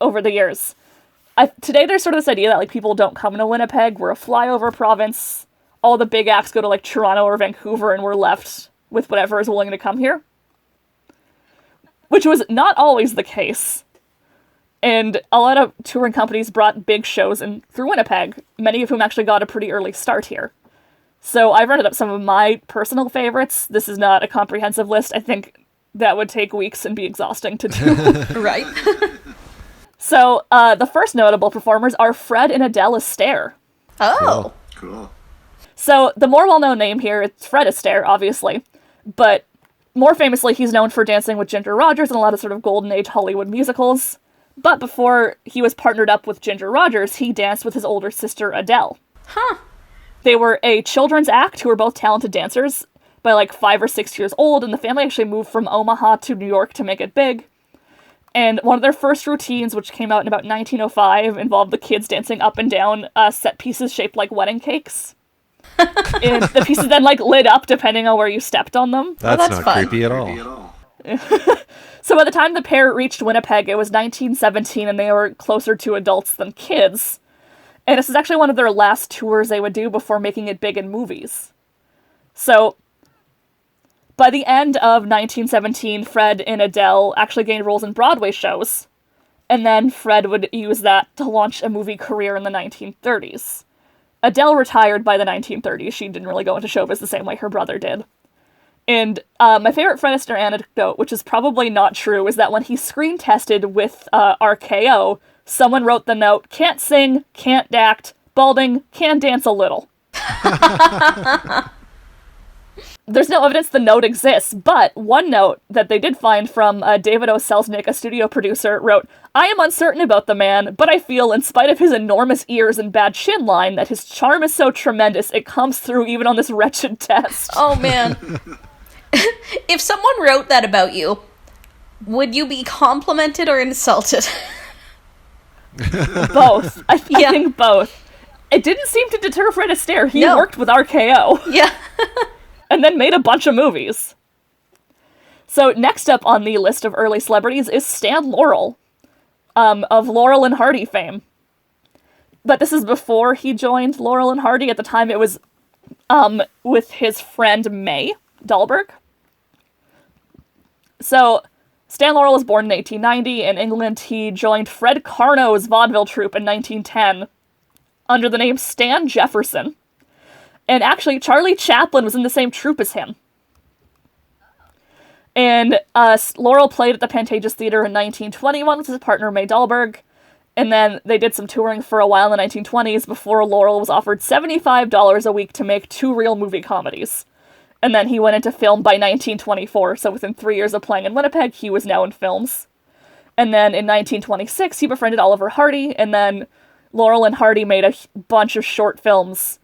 over the years. Today there's sort of this idea that, like, people don't come to Winnipeg. We're a flyover province. All the big acts go to, like, Toronto or Vancouver, and we're left with whatever is willing to come here. Which was not always the case. And a lot of touring companies brought big shows in through Winnipeg, many of whom actually got a pretty early start here. So I've rounded up some of my personal favorites. This is not a comprehensive list. I think that would take weeks and be exhausting to do. Right. So the first notable performers are Fred and Adele Astaire. Oh. Cool. So the more well-known name here is Fred Astaire, obviously. But more famously, he's known for dancing with Ginger Rogers in a lot of sort of golden age Hollywood musicals. But before he was partnered up with Ginger Rogers, he danced with his older sister, Adele. Huh. They were a children's act who were both talented dancers by like 5 or 6 years old, and the family actually moved from Omaha to New York to make it big. And one of their first routines, which came out in about 1905, involved the kids dancing up and down set pieces shaped like wedding cakes. And the pieces then like lit up depending on where you stepped on them. That's that's not fun. creepy at all. So by the time the pair reached Winnipeg, it was 1917, and they were closer to adults than kids. And this is actually one of their last tours they would do before making it big in movies. So by the end of 1917, Fred and Adele actually gained roles in Broadway shows. And then Fred would use that to launch a movie career in the 1930s. Adele retired by the 1930s. She didn't really go into showbiz the same way her brother did. And my favorite Fred Astaire anecdote, which is probably not true, is that when he screen tested with RKO, someone wrote the note, "Can't sing, can't act, balding, can dance a little." There's no evidence the note exists, but one note that they did find from David O. Selznick, a studio producer, wrote, "I am uncertain about the man, but I feel, in spite of his enormous ears and bad chin line, that his charm is so tremendous it comes through even on this wretched test." Oh, man. If someone wrote that about you, would you be complimented or insulted? Both. I think both. It didn't seem to deter Fred Astaire. He No. worked with RKO. Yeah. and then made a bunch of movies. So next up on the list of early celebrities is Stan Laurel, of Laurel and Hardy fame. But this is before he joined Laurel and Hardy. At the time, it was with his friend May Dahlberg. So Stan Laurel was born in 1890 in England. He joined Fred Karno's Vaudeville Troupe in 1910 under the name Stan Jefferson. And actually, Charlie Chaplin was in the same troupe as him. And Laurel played at the Pantages Theater in 1921 with his partner May Dahlberg. And then they did some touring for a while in the 1920s before Laurel was offered $75 a week to make 2 real movie comedies. And then he went into film by 1924, so within 3 years of playing in Winnipeg, he was now in films. And then in 1926, he befriended Oliver Hardy, and then Laurel and Hardy made a bunch of short films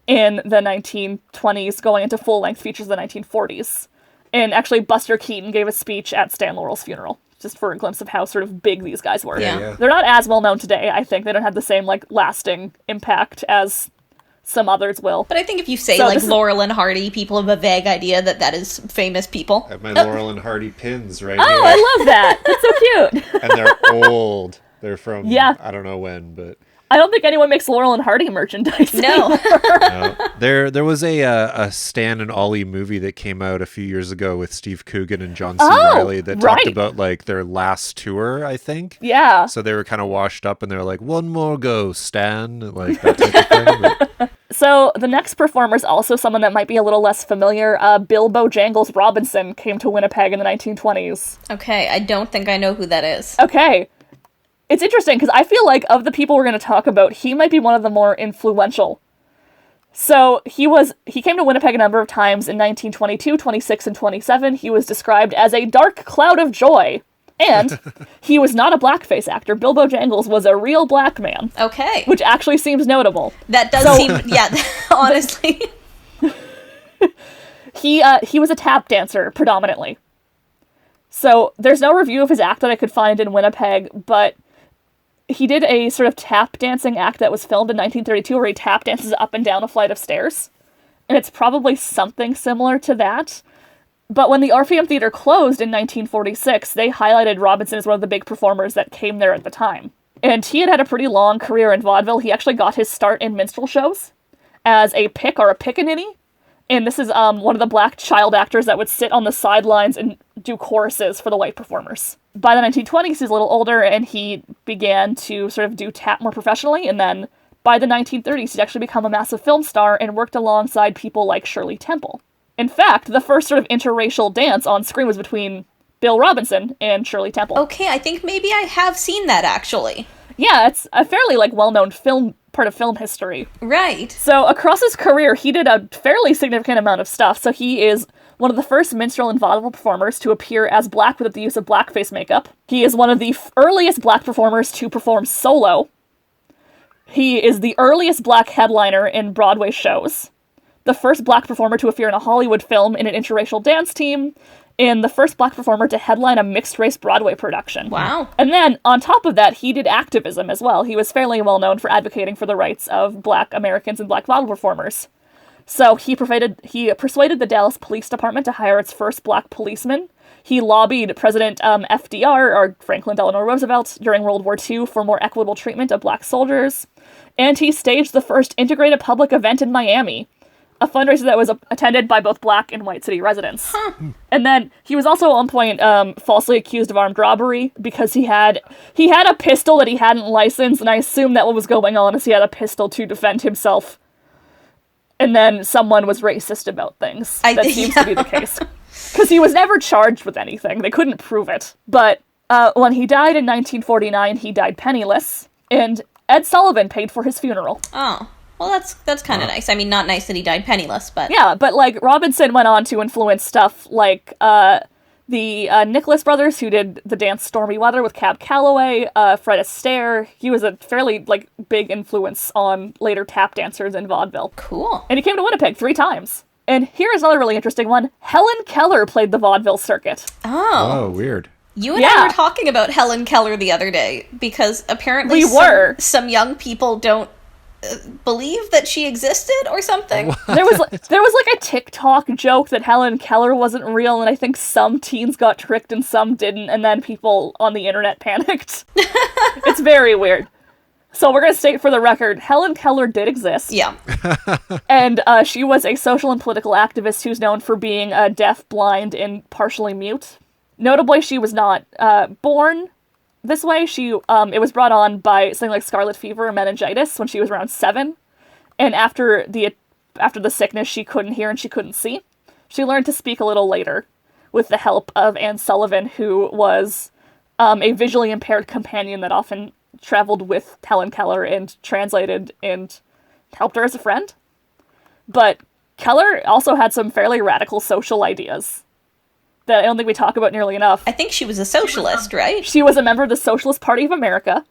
in the 1920s, going into full-length features in the 1940s. And actually, Buster Keaton gave a speech at Stan Laurel's funeral, just for a glimpse of how sort of big these guys were. Yeah. They're not as well known today, I think. They don't have the same, like, lasting impact as some others will. But I think if you say, Laurel and Hardy, people have a vague idea that is famous people. I have my Laurel and Hardy pins right here. Oh, I love that! That's so cute! And they're old. They're from, I don't know when, but... I don't think anyone makes Laurel and Hardy merchandise. No. No. There was a Stan and Ollie movie that came out a few years ago with Steve Coogan and John C. Reilly that talked about like their last tour, I think. Yeah. So they were kind of washed up and they were like, one more go, Stan, like that type of thing. So the next performer is also someone that might be a little less familiar. Bilbo Jangles Robinson came to Winnipeg in the 1920s. Okay, I don't think I know who that is. Okay. It's interesting, because I feel like of the people we're going to talk about, he might be one of the more influential. So he came to Winnipeg a number of times in 1922, 26, and 27. He was described as a dark cloud of joy. And he was not a blackface actor. Bilbo Jangles was a real black man. Okay. Which actually seems notable. That does seem, honestly. He was a tap dancer, predominantly. So there's no review of his act that I could find in Winnipeg, but he did a sort of tap dancing act that was filmed in 1932 where he tap dances up and down a flight of stairs. And it's probably something similar to that. But when the Orpheum Theater closed in 1946, they highlighted Robinson as one of the big performers that came there at the time. And he had a pretty long career in vaudeville. He actually got his start in minstrel shows as a pick or a pickaninny. And this is one of the black child actors that would sit on the sidelines and do choruses for the white performers. By the 1920s, he was a little older, and he began to sort of do tap more professionally, and then by the 1930s, he'd actually become a massive film star and worked alongside people like Shirley Temple. In fact, the first sort of interracial dance on screen was between Bill Robinson and Shirley Temple. Okay, I think maybe I have seen that, actually. Yeah, it's a fairly, well-known part of film history. Right. So across his career, he did a fairly significant amount of stuff. So he is one of the first minstrel and vaudeville performers to appear as black without the use of blackface makeup. He is one of the earliest black performers to perform solo. He is the earliest black headliner in Broadway shows. The first black performer to appear in a Hollywood film in an interracial dance team. And the first black performer to headline a mixed-race Broadway production. Wow. And then, on top of that, he did activism as well. He was fairly well known for advocating for the rights of black Americans and black vaudeville performers. So he persuaded the Dallas Police Department to hire its first black policeman. He lobbied President FDR, or Franklin Delano Roosevelt, during World War II for more equitable treatment of black soldiers. And he staged the first integrated public event in Miami, a fundraiser that was attended by both black and white city residents. Huh. And then he was also at one point falsely accused of armed robbery because he had a pistol that he hadn't licensed, and I assume that what was going on is he had a pistol to defend himself. And then someone was racist about things. That seems to be the case. Because he was never charged with anything. They couldn't prove it. But when he died in 1949, he died penniless, and Ed Sullivan paid for his funeral. Oh. Well, that's kind of nice. I mean, not nice that he died penniless, but... Yeah, but, Robinson went on to influence stuff like the Nicholas Brothers, who did the dance Stormy Weather with Cab Calloway, Fred Astaire. He was a fairly, big influence on later tap dancers in vaudeville. Cool. And he came to Winnipeg 3 times. And here's another really interesting one. Helen Keller played the Vaudeville Circuit. Oh, weird. You and I were talking about Helen Keller the other day, because apparently we were. Some young people don't believe that she existed or something. There was like a TikTok joke that Helen Keller wasn't real, and I think some teens got tricked and some didn't, and then people on the internet panicked. It's very weird. So we're going to state for the record, Helen Keller did exist. Yeah. And she was a social and political activist who's known for being deaf, blind, and partially mute. Notably, she was not born this way. It was brought on by something like scarlet fever or meningitis when she was around 7. And after the sickness, she couldn't hear and she couldn't see. She learned to speak a little later with the help of Anne Sullivan, who was a visually impaired companion that often traveled with Helen Keller and translated and helped her as a friend. But Keller also had some fairly radical social ideas that I don't think we talk about nearly enough. I think she was a socialist, right? She was a member of the Socialist Party of America.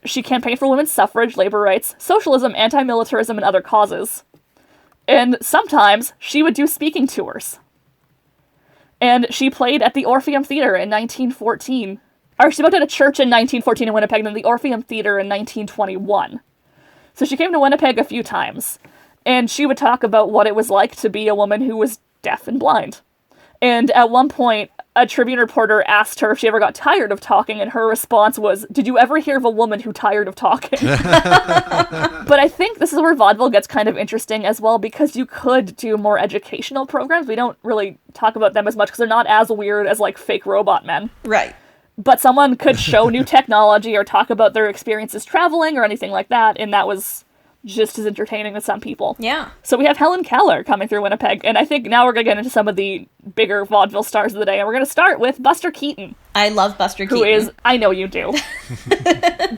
She campaigned for women's suffrage, labor rights, socialism, anti-militarism, and other causes. And sometimes she would do speaking tours. And she played at the Orpheum Theater in 1914. Or she worked at a church in 1914 in Winnipeg, and then the Orpheum Theater in 1921. So she came to Winnipeg a few times. And she would talk about what it was like to be a woman who was deaf and blind. And at one point, a Tribune reporter asked her if she ever got tired of talking, and her response was, "Did you ever hear of a woman who tired of talking?" But I think this is where vaudeville gets kind of interesting as well, because you could do more educational programs. We don't really talk about them as much because they're not as weird as, like, fake robot men. Right. But someone could show new technology or talk about their experiences traveling or anything like that, and that was just as entertaining to some people. Yeah. So we have Helen Keller coming through Winnipeg, and I think now we're going to get into some of the bigger vaudeville stars of the day, and we're going to start with Buster Keaton. I love Buster Keaton. Who is, I know you do.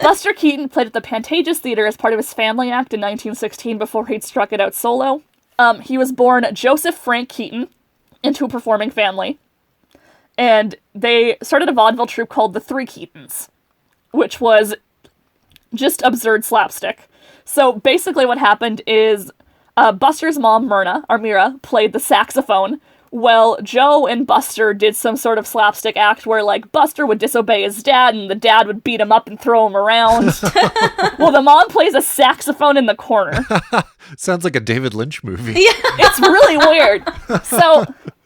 Buster Keaton played at the Pantages Theater as part of his family act in 1916 before he'd struck it out solo. He was born Joseph Frank Keaton into a performing family, and they started a vaudeville troupe called the Three Keatons, which was just absurd slapstick. So basically what happened is Buster's mom, Mira, played the saxophone, while Joe and Buster did some sort of slapstick act where, like, Buster would disobey his dad and the dad would beat him up and throw him around. Well, the mom plays a saxophone in the corner. Sounds like a David Lynch movie. Yeah. It's really weird. So,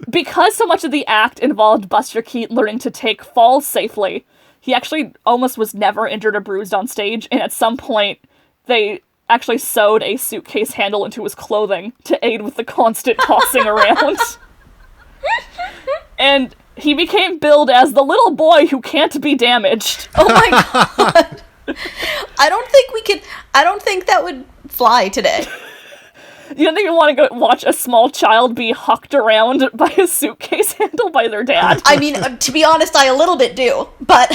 because so much of the act involved Buster Keaton learning to take falls safely, he actually almost was never injured or bruised on stage, and at some point, they actually sewed a suitcase handle into his clothing to aid with the constant tossing around. And he became billed as the little boy who can't be damaged. Oh my god. I don't think that would fly today. You don't think you want to go watch a small child be hucked around by a suitcase handle by their dad? I mean, to be honest, I a little bit do, but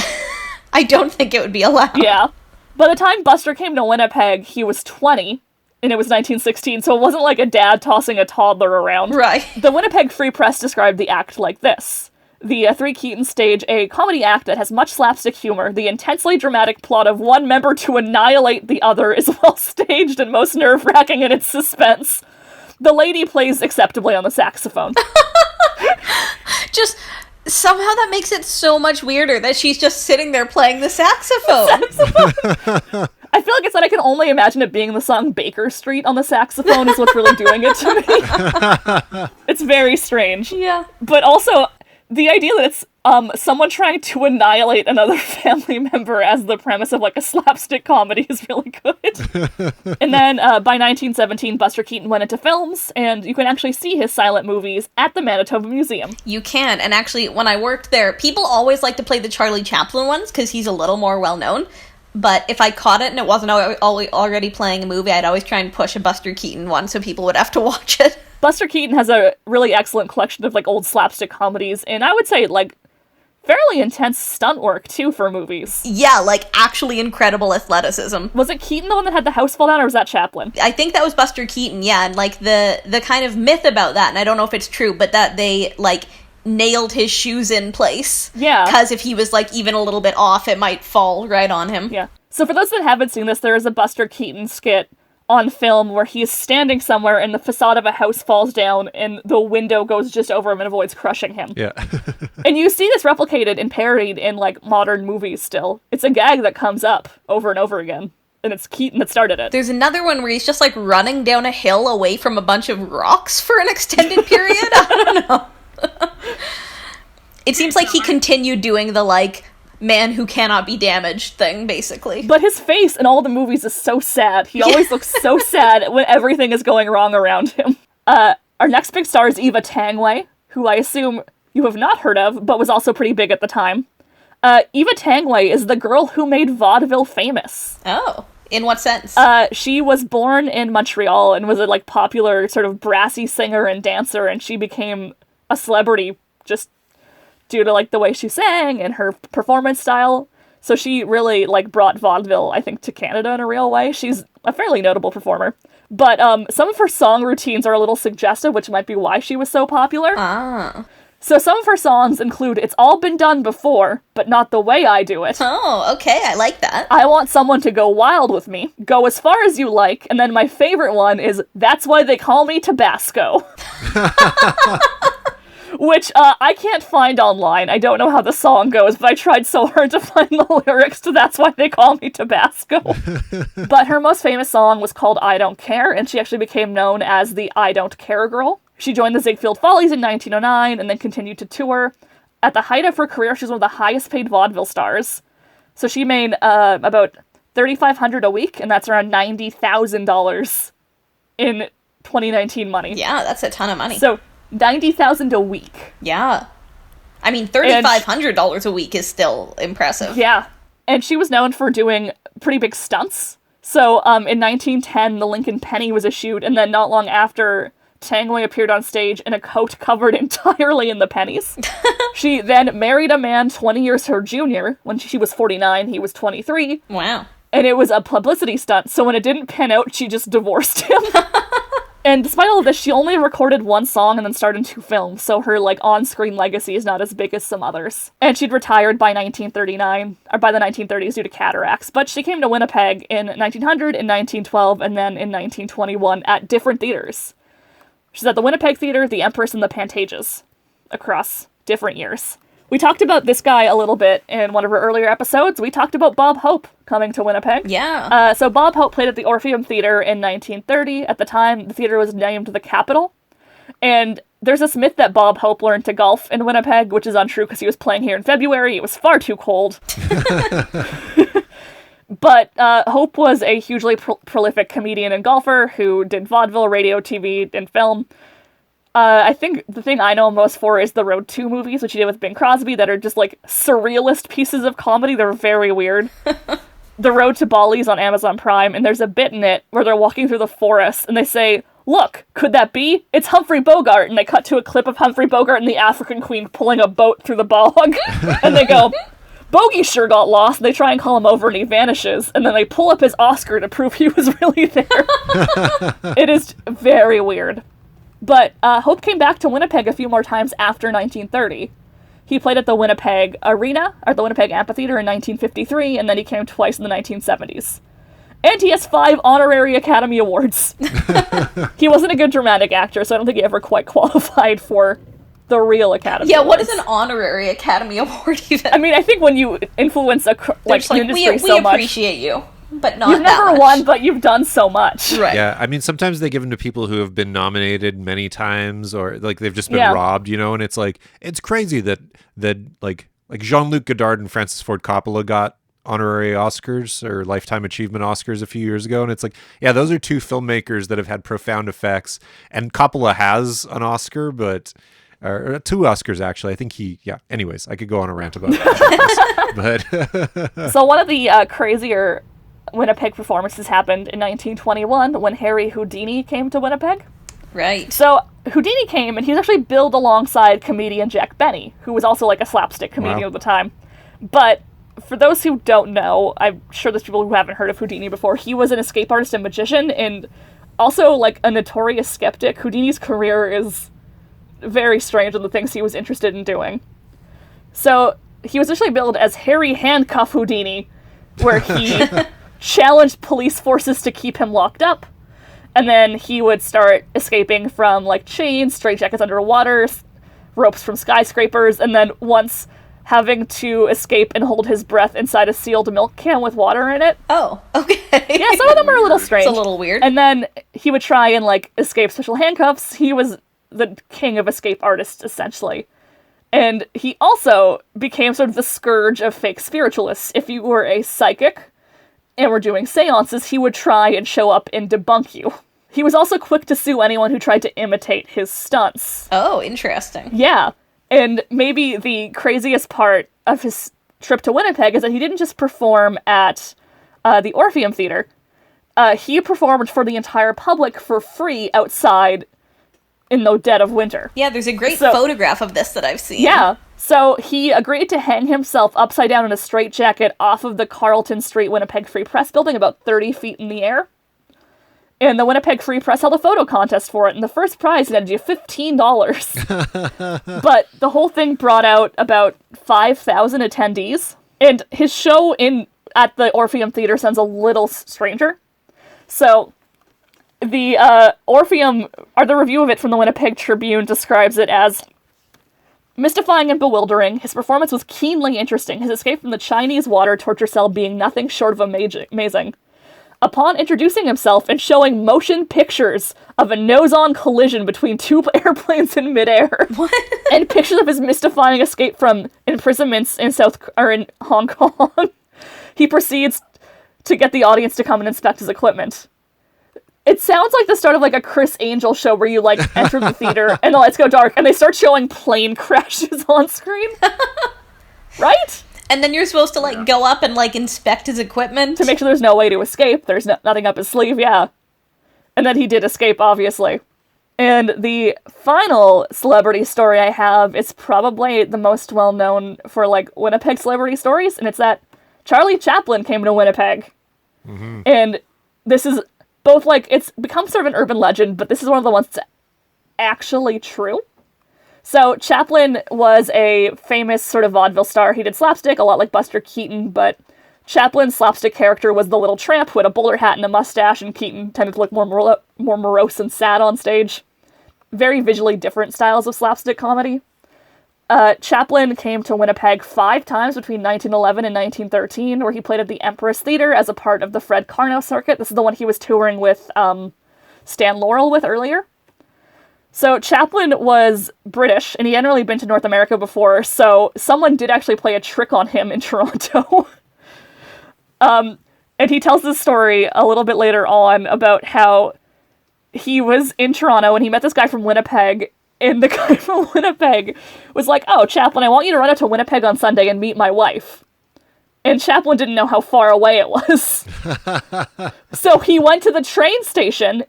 I don't think it would be allowed. Yeah. By the time Buster came to Winnipeg, he was 20, and it was 1916, so it wasn't like a dad tossing a toddler around. Right. The Winnipeg Free Press described the act like this. The Three Keatons stage a comedy act that has much slapstick humor. The intensely dramatic plot of one member to annihilate the other is well staged and most nerve-wracking in its suspense. The lady plays acceptably on the saxophone. Just somehow that makes it so much weirder that she's just sitting there playing the saxophone. I feel like it's that I can only imagine it being the song Baker Street on the saxophone is what's really doing it to me. It's very strange. Yeah. But also, the idea that it's someone trying to annihilate another family member as the premise of, like, a slapstick comedy is really good. And then by 1917, Buster Keaton went into films, and you can actually see his silent movies at the Manitoba Museum. You can, and actually, when I worked there, people always like to play the Charlie Chaplin ones, because he's a little more well-known. But if I caught it and it wasn't already playing a movie, I'd always try and push a Buster Keaton one so people would have to watch it. Buster Keaton has a really excellent collection of, like, old slapstick comedies, and I would say, like, fairly intense stunt work, too, for movies. Yeah, like, actually incredible athleticism. Was it Keaton the one that had the house fall down, or was that Chaplin? I think that was Buster Keaton, yeah, and, like, the kind of myth about that, and I don't know if it's true, but that they, like, nailed his shoes in place. Yeah. Because if he was, like, even a little bit off, it might fall right on him. Yeah. So for those that haven't seen this, there is a Buster Keaton skit on film where he's standing somewhere and the facade of a house falls down and the window goes just over him and avoids crushing him. Yeah. And you see this replicated and parodied in, like, modern movies still. It's a gag that comes up over and over again. and it's Keaton that started it. There's another one where he's just, like, running down a hill away from a bunch of rocks for an extended period. I don't know. It seems like he continued doing the, like, man who cannot be damaged thing, basically. But his face in all the movies is so sad. He always looks so sad when everything is going wrong around him. Our next big star is Eva Tangway, who I assume you have not heard of, but was also pretty big at the time. Eva Tangway is the girl who made vaudeville famous. Oh, in what sense? She was born in Montreal and was a, like, popular sort of brassy singer and dancer, and she became a celebrity just due to, like, the way she sang and her performance style. So she really, like, brought vaudeville, I think, to Canada in a real way. She's a fairly notable performer. But some of her song routines are a little suggestive, which might be why she was so popular. Ah. So some of her songs include It's All Been Done Before, but Not the Way I Do It. Oh, okay, I like that. I Want Someone to Go Wild With Me, Go As Far As You Like, and then my favorite one is That's Why They Call Me Tabasco. Which I can't find online. I don't know how the song goes, but I tried so hard to find the lyrics to That's Why They Call Me Tabasco. But her most famous song was called I Don't Care, and she actually became known as the I Don't Care Girl. She joined the Ziegfeld Follies in 1909 and then continued to tour. At the height of her career, she was one of the highest paid vaudeville stars. So she made about $3,500 a week, and that's around $90,000 in 2019 money. Yeah, that's a ton of money. So $90,000 a week. Yeah. I mean, $3,500 a week is still impressive. Yeah. And she was known for doing pretty big stunts. So in 1910, the Lincoln Penny was issued, and then not long after, Tangway appeared on stage in a coat covered entirely in the pennies. She then married a man 20 years her junior. When she was 49, he was 23. Wow. And it was a publicity stunt, so when it didn't pan out, she just divorced him. And despite all of this, she only recorded one song and then starred in 2 films, so her, like, on-screen legacy is not as big as some others. And she'd retired by 1939, or by the 1930s due to cataracts, but she came to Winnipeg in 1900, in 1912, and then in 1921 at different theaters. She's at the Winnipeg Theater, the Empress, and the Pantages, across different years. We talked about this guy a little bit in one of our earlier episodes. We talked about Bob Hope coming to Winnipeg. Yeah. So Bob Hope played at the Orpheum Theater in 1930. At the time, the theater was named the Capitol. And there's this myth that Bob Hope learned to golf in Winnipeg, which is untrue because he was playing here in February. It was far too cold. But Hope was a hugely prolific comedian and golfer who did vaudeville, radio, TV, and film. I think the thing I know him most for is the Road 2 movies, which he did with Bing Crosby, that are just, like, surrealist pieces of comedy. They're very weird. The Road to Bali's on Amazon Prime, and there's a bit in it where they're walking through the forest, and they say, "Look, could that be? It's Humphrey Bogart," and they cut to a clip of Humphrey Bogart and the African Queen pulling a boat through the bog, and they go, "Bogey sure got lost," and they try and call him over, and he vanishes, and then they pull up his Oscar to prove he was really there. It is very weird. But Hope came back to Winnipeg a few more times after 1930. He played at the Winnipeg Arena, or the Winnipeg Amphitheater in 1953, and then he came twice in the 1970s. And he has 5 honorary Academy Awards. He wasn't a good dramatic actor, so I don't think he ever quite qualified for the real Academy Awards. What is an honorary Academy Award even? I mean, I think when you influence a industry so much... We appreciate you. But not You've that never much. won, but you've done so much. Right. Yeah, I mean, sometimes they give them to people who have been nominated many times, or like they've just been robbed, and it's like, it's crazy that like Jean-Luc Godard and Francis Ford Coppola got honorary Oscars or Lifetime Achievement Oscars a few years ago, and it's like, yeah, those are 2 filmmakers that have had profound effects, and Coppola has an Oscar, but... or 2 Oscars, actually. I think anyways, I could go on a rant about that. But So one of the crazier Winnipeg performances happened in 1921 when Harry Houdini came to Winnipeg. Right. So Houdini came, and he's actually billed alongside comedian Jack Benny, who was also like a slapstick comedian at the time. But for those who don't know, I'm sure there's people who haven't heard of Houdini before, he was an escape artist and magician, and also like a notorious skeptic. Houdini's career is very strange in the things he was interested in doing. So he was initially billed as Harry Handcuff Houdini, where he challenged police forces to keep him locked up, and then he would start escaping from like chains, straitjackets underwater, ropes from skyscrapers, and then once having to escape and hold his breath inside a sealed milk can with water in it. Oh, okay. Yeah, some of them are a little strange. It's a little weird. And then he would try and, like, escape special handcuffs. He was the king of escape artists, essentially. And he also became sort of the scourge of fake spiritualists. If you were a psychic and were doing seances, he would try and show up and debunk you. He was also quick to sue anyone who tried to imitate his stunts. Oh, interesting. Yeah. And maybe the craziest part of his trip to Winnipeg is that he didn't just perform at the Orpheum Theater. He performed for the entire public for free outside in the dead of winter. Yeah, there's a great photograph of this that I've seen. Yeah. So he agreed to hang himself upside down in a straitjacket off of the Carleton Street Winnipeg Free Press building about 30 feet in the air. And the Winnipeg Free Press held a photo contest for it, and the first prize netted you $15. But the whole thing brought out about 5,000 attendees, and his show at the Orpheum Theater sounds a little stranger. So the Orpheum, or the review of it from the Winnipeg Tribune describes it as mystifying and bewildering. His performance was keenly interesting, his escape from the Chinese water torture cell being nothing short of amazing. Upon introducing himself and showing motion pictures of a nose-on collision between two airplanes in midair, and pictures of his mystifying escape from imprisonments in Hong Kong, he proceeds to get the audience to come and inspect his equipment. It sounds like the start of, like, a Chris Angel show where you, like, enter the theater and the lights go dark and they start showing plane crashes on screen. Right? And then you're supposed to, like, go up and, like, inspect his equipment. To make sure there's no way to escape. There's nothing up his sleeve, yeah. And then he did escape, obviously. And the final celebrity story I have is probably the most well-known for, like, Winnipeg celebrity stories, and it's that Charlie Chaplin came to Winnipeg. Mm-hmm. And this is both, like, it's become sort of an urban legend, but this is one of the ones that's actually true. So, Chaplin was a famous sort of vaudeville star. He did slapstick, a lot like Buster Keaton, but Chaplin's slapstick character was the little tramp who had a bowler hat and a mustache, and Keaton tended to look more morose and sad on stage. Very visually different styles of slapstick comedy. Chaplin came to Winnipeg 5 times between 1911 and 1913, where he played at the Empress Theater as a part of the Fred Carnot circuit. This is the one he was touring with Stan Laurel with earlier. So Chaplin was British, and he hadn't really been to North America before, so someone did actually play a trick on him in Toronto. And he tells this story a little bit later on about how he was in Toronto, and he met this guy from Winnipeg, and the guy from Winnipeg was like, "Oh, Chaplin, I want you to run out to Winnipeg on Sunday and meet my wife." And Chaplin didn't know how far away it was. So he went to the train station,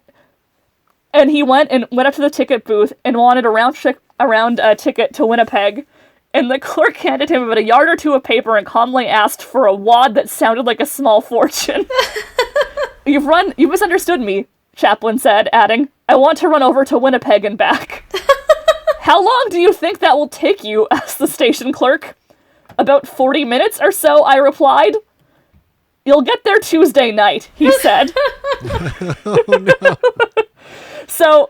and he went up to the ticket booth and wanted a round ticket to Winnipeg. And the clerk handed him about a yard or two of paper and calmly asked for a wad that sounded like a small fortune. You've misunderstood me, Chaplin said, adding, "I want to run over to Winnipeg and back." "How long do you think that will take you?" asked the station clerk. "About 40 minutes or so," I replied. "You'll get there Tuesday night," he said. Oh, no. So,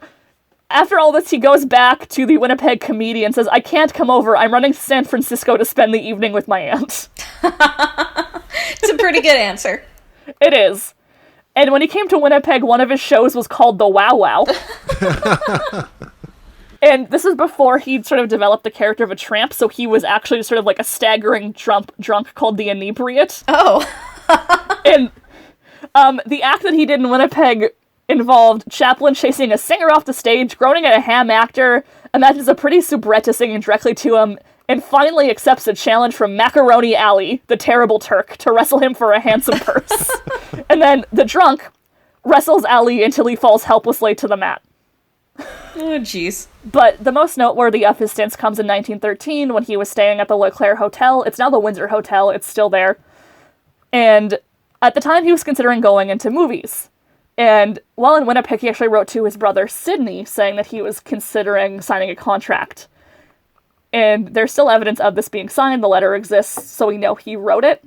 after all this, he goes back to the Winnipeg comedian and says, "I can't come over. I'm running to San Francisco to spend the evening with my aunt." It's a pretty good answer. It is. And when he came to Winnipeg, one of his shows was called The Wow Wow. And this is before he'd sort of developed the character of a tramp, so he was actually sort of like a staggering drunk called the Inebriate. Oh. And the act that he did in Winnipeg involved Chaplin chasing a singer off the stage, groaning at a ham actor, imagines a pretty soubrette singing directly to him, and finally accepts a challenge from Macaroni Alley, the terrible Turk, to wrestle him for a handsome purse. And then the drunk wrestles Alley until he falls helplessly to the mat. Oh, jeez. But the most noteworthy of his stints comes in 1913 when he was staying at the Le Claire Hotel. It's now the Windsor Hotel. It's still there. And at the time, he was considering going into movies. And while in Winnipeg, he actually wrote to his brother Sidney saying that he was considering signing a contract. And there's still evidence of this being signed. The letter exists, so we know he wrote it.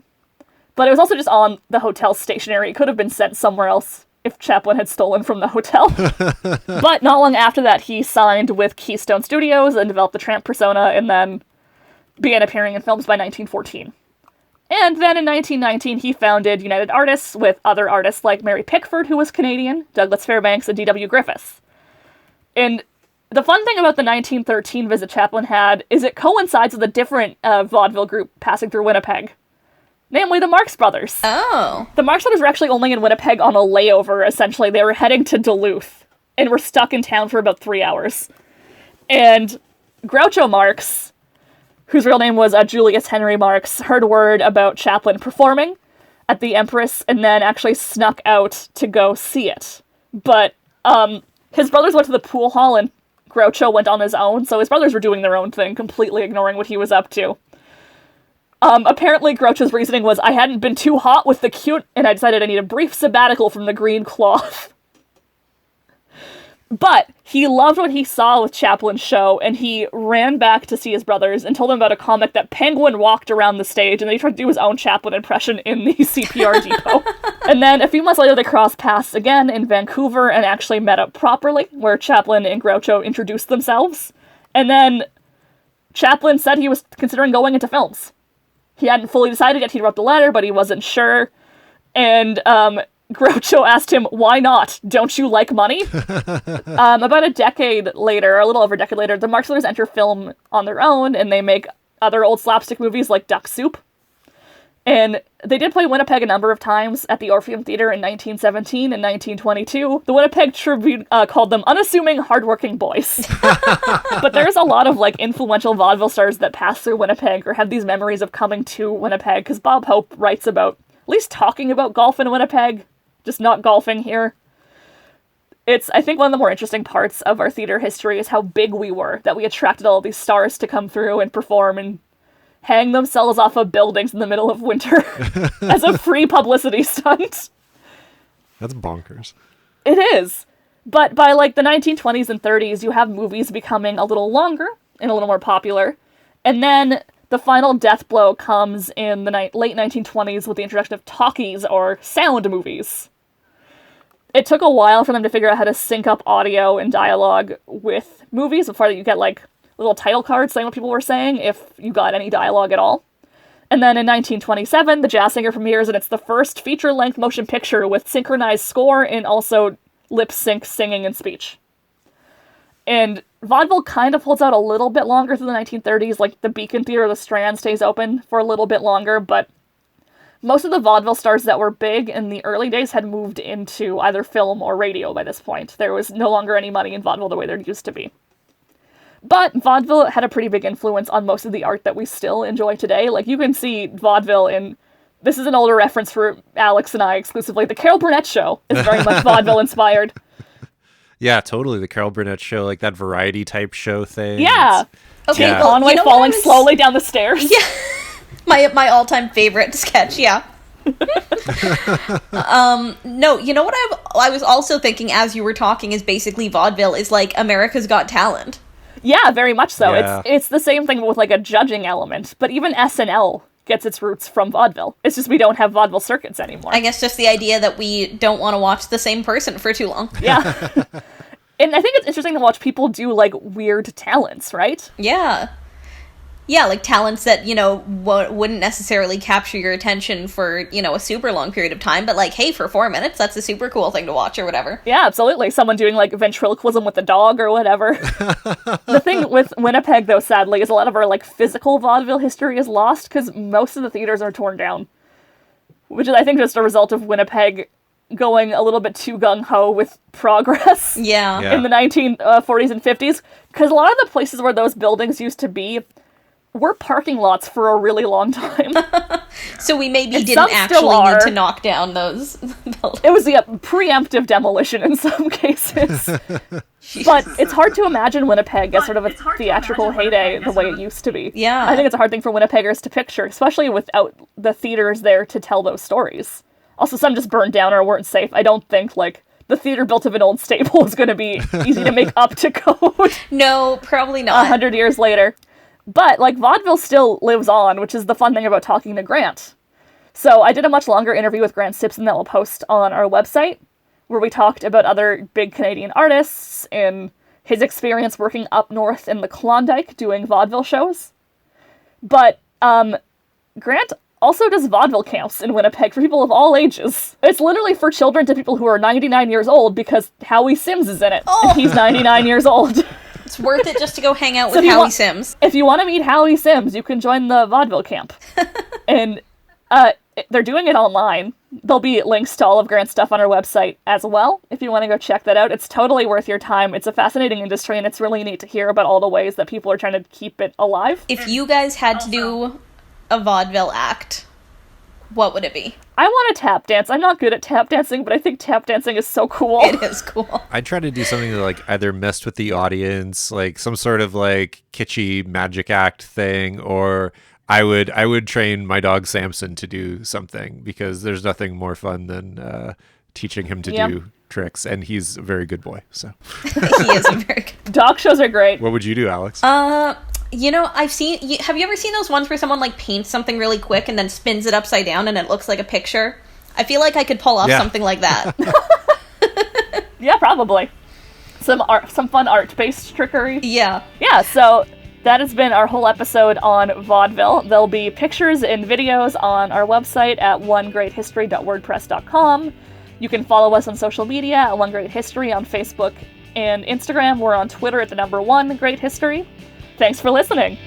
But it was also just on the hotel stationery. It could have been sent somewhere else if Chaplin had stolen from the hotel. But not long after that, he signed with Keystone Studios and developed the tramp persona, and then began appearing in films by 1914. And then in 1919, he founded United Artists with other artists like Mary Pickford, who was Canadian, Douglas Fairbanks, and D.W. Griffith. And the fun thing about the 1913 visit Chaplin had is it coincides with a different vaudeville group passing through Winnipeg. Namely, the Marx Brothers. Oh. The Marx Brothers were actually only in Winnipeg on a layover, essentially. They were heading to Duluth and were stuck in town for about 3 hours. And Groucho Marx, whose real name was Julius Henry Marx, heard word about Chaplin performing at the Empress and then actually snuck out to go see it. But his brothers went to the pool hall and Groucho went on his own, so his brothers were doing their own thing, completely ignoring what he was up to. Apparently, Groucho's reasoning was, I hadn't been too hot with the cute, and I decided I need a brief sabbatical from the green cloth. But he loved what he saw with Chaplin's show, and he ran back to see his brothers and told them about a comic that Penguin walked around the stage, and then he tried to do his own Chaplin impression in the CPR depot. And then a few months later, they crossed paths again in Vancouver and actually met up properly, where Chaplin and Groucho introduced themselves. And then Chaplin said he was considering going into films. He hadn't fully decided yet. He wrote the letter, but he wasn't sure. And Groucho asked him, why not? Don't you like money? About a decade later, a little over a decade later, the Marx Brothers enter film on their own, and they make other old slapstick movies like Duck Soup. And they did play Winnipeg a number of times at the Orpheum Theater in 1917 and 1922. The Winnipeg Tribune called them unassuming, hardworking boys. But there's a lot of influential vaudeville stars that pass through Winnipeg or have these memories of coming to Winnipeg, because Bob Hope writes about at least talking about golf in Winnipeg, just not golfing here. It's, I think, one of the more interesting parts of our theater history is how big we were, that we attracted all these stars to come through and perform and hang themselves off of buildings in the middle of winter as a free publicity stunt. That's bonkers. It is. But by the 1920s and 30s, you have movies becoming a little longer and a little more popular. And then the final death blow comes in the late 1920s with the introduction of talkies, or sound movies. It took a while for them to figure out how to sync up audio and dialogue with movies before you get little title cards saying what people were saying, if you got any dialogue at all. And then in 1927, The Jazz Singer premieres, and it's the first feature-length motion picture with synchronized score and also lip-sync singing and speech. And vaudeville kind of holds out a little bit longer through the 1930s, the Beacon Theater, the Strand stays open for a little bit longer, but most of the vaudeville stars that were big in the early days had moved into either film or radio by this point. There was no longer any money in vaudeville the way there used to be. But vaudeville had a pretty big influence on most of the art that we still enjoy today. You can see vaudeville in, this is an older reference for Alex and I exclusively, the Carol Burnett Show is very much vaudeville inspired. Yeah, totally. The Carol Burnett Show, that variety type show thing. Yeah. Okay, Jake Conway falling slowly down the stairs. Yeah. My all-time favorite sketch, yeah. No, you know what I was also thinking as you were talking is basically vaudeville is America's Got Talent. Yeah, very much so. Yeah. It's the same thing with a judging element, but even SNL gets its roots from vaudeville. It's just we don't have vaudeville circuits anymore. I guess just the idea that we don't want to watch the same person for too long. Yeah. And I think it's interesting to watch people do weird talents, right? Yeah. Yeah, talents that, wouldn't necessarily capture your attention for, a super long period of time, but hey, for 4 minutes, that's a super cool thing to watch or whatever. Yeah, absolutely. Someone doing ventriloquism with a dog or whatever. The thing with Winnipeg, though, sadly, is a lot of our physical vaudeville history is lost because most of the theaters are torn down, which is, I think, just a result of Winnipeg going a little bit too gung-ho with progress. Yeah. In the 1940s and 50s, because a lot of the places where those buildings used to be were parking lots for a really long time. So we maybe And didn't some actually still need are. to knock down those buildings. It was preemptive demolition in some cases. But it's hard to imagine Winnipeg as sort of a theatrical heyday the way it used to be. Yeah. I think it's a hard thing for Winnipeggers to picture, especially without the theaters there to tell those stories. Also, some just burned down or weren't safe. I don't think, the theater built of an old stable is going to be easy to make up to code. No, probably not. 100 years later. But, vaudeville still lives on, which is the fun thing about talking to Grant. So I did a much longer interview with Grant Simpson that we'll post on our website, where we talked about other big Canadian artists and his experience working up north in the Klondike doing vaudeville shows. But Grant also does vaudeville camps in Winnipeg for people of all ages. It's literally for children to people who are 99 years old because Howie Sims is in it. Oh. And he's 99 years old. It's worth it just to go hang out with Howie Sims. If you want to meet Howie Sims, you can join the vaudeville camp. And they're doing it online. There'll be links to all of Grant's stuff on our website as well, if you want to go check that out. It's totally worth your time. It's a fascinating industry, and it's really neat to hear about all the ways that people are trying to keep it alive. If you guys had to do a vaudeville act, what would it be? I want to tap dance. I'm not good at tap dancing, but I think tap dancing is so cool. It is cool. I'd try to do something that like either messed with the audience, like some sort of like kitschy magic act thing, or I would train my dog Samson to do something, because there's nothing more fun than teaching him to do tricks, and he's a very good boy. So He is a very good. Dog shows are great. what would you do, Alex? You know, have you ever seen those ones where someone like paints something really quick and then spins it upside down and it looks like a picture? I feel like I could pull off something like that. Yeah, probably. Some fun art-based trickery. Yeah. Yeah, so that has been our whole episode on vaudeville. There'll be pictures and videos on our website at onegreathistory.wordpress.com. You can follow us on social media at One Great History on Facebook and Instagram. We're on Twitter at @1 Great History. Thanks for listening.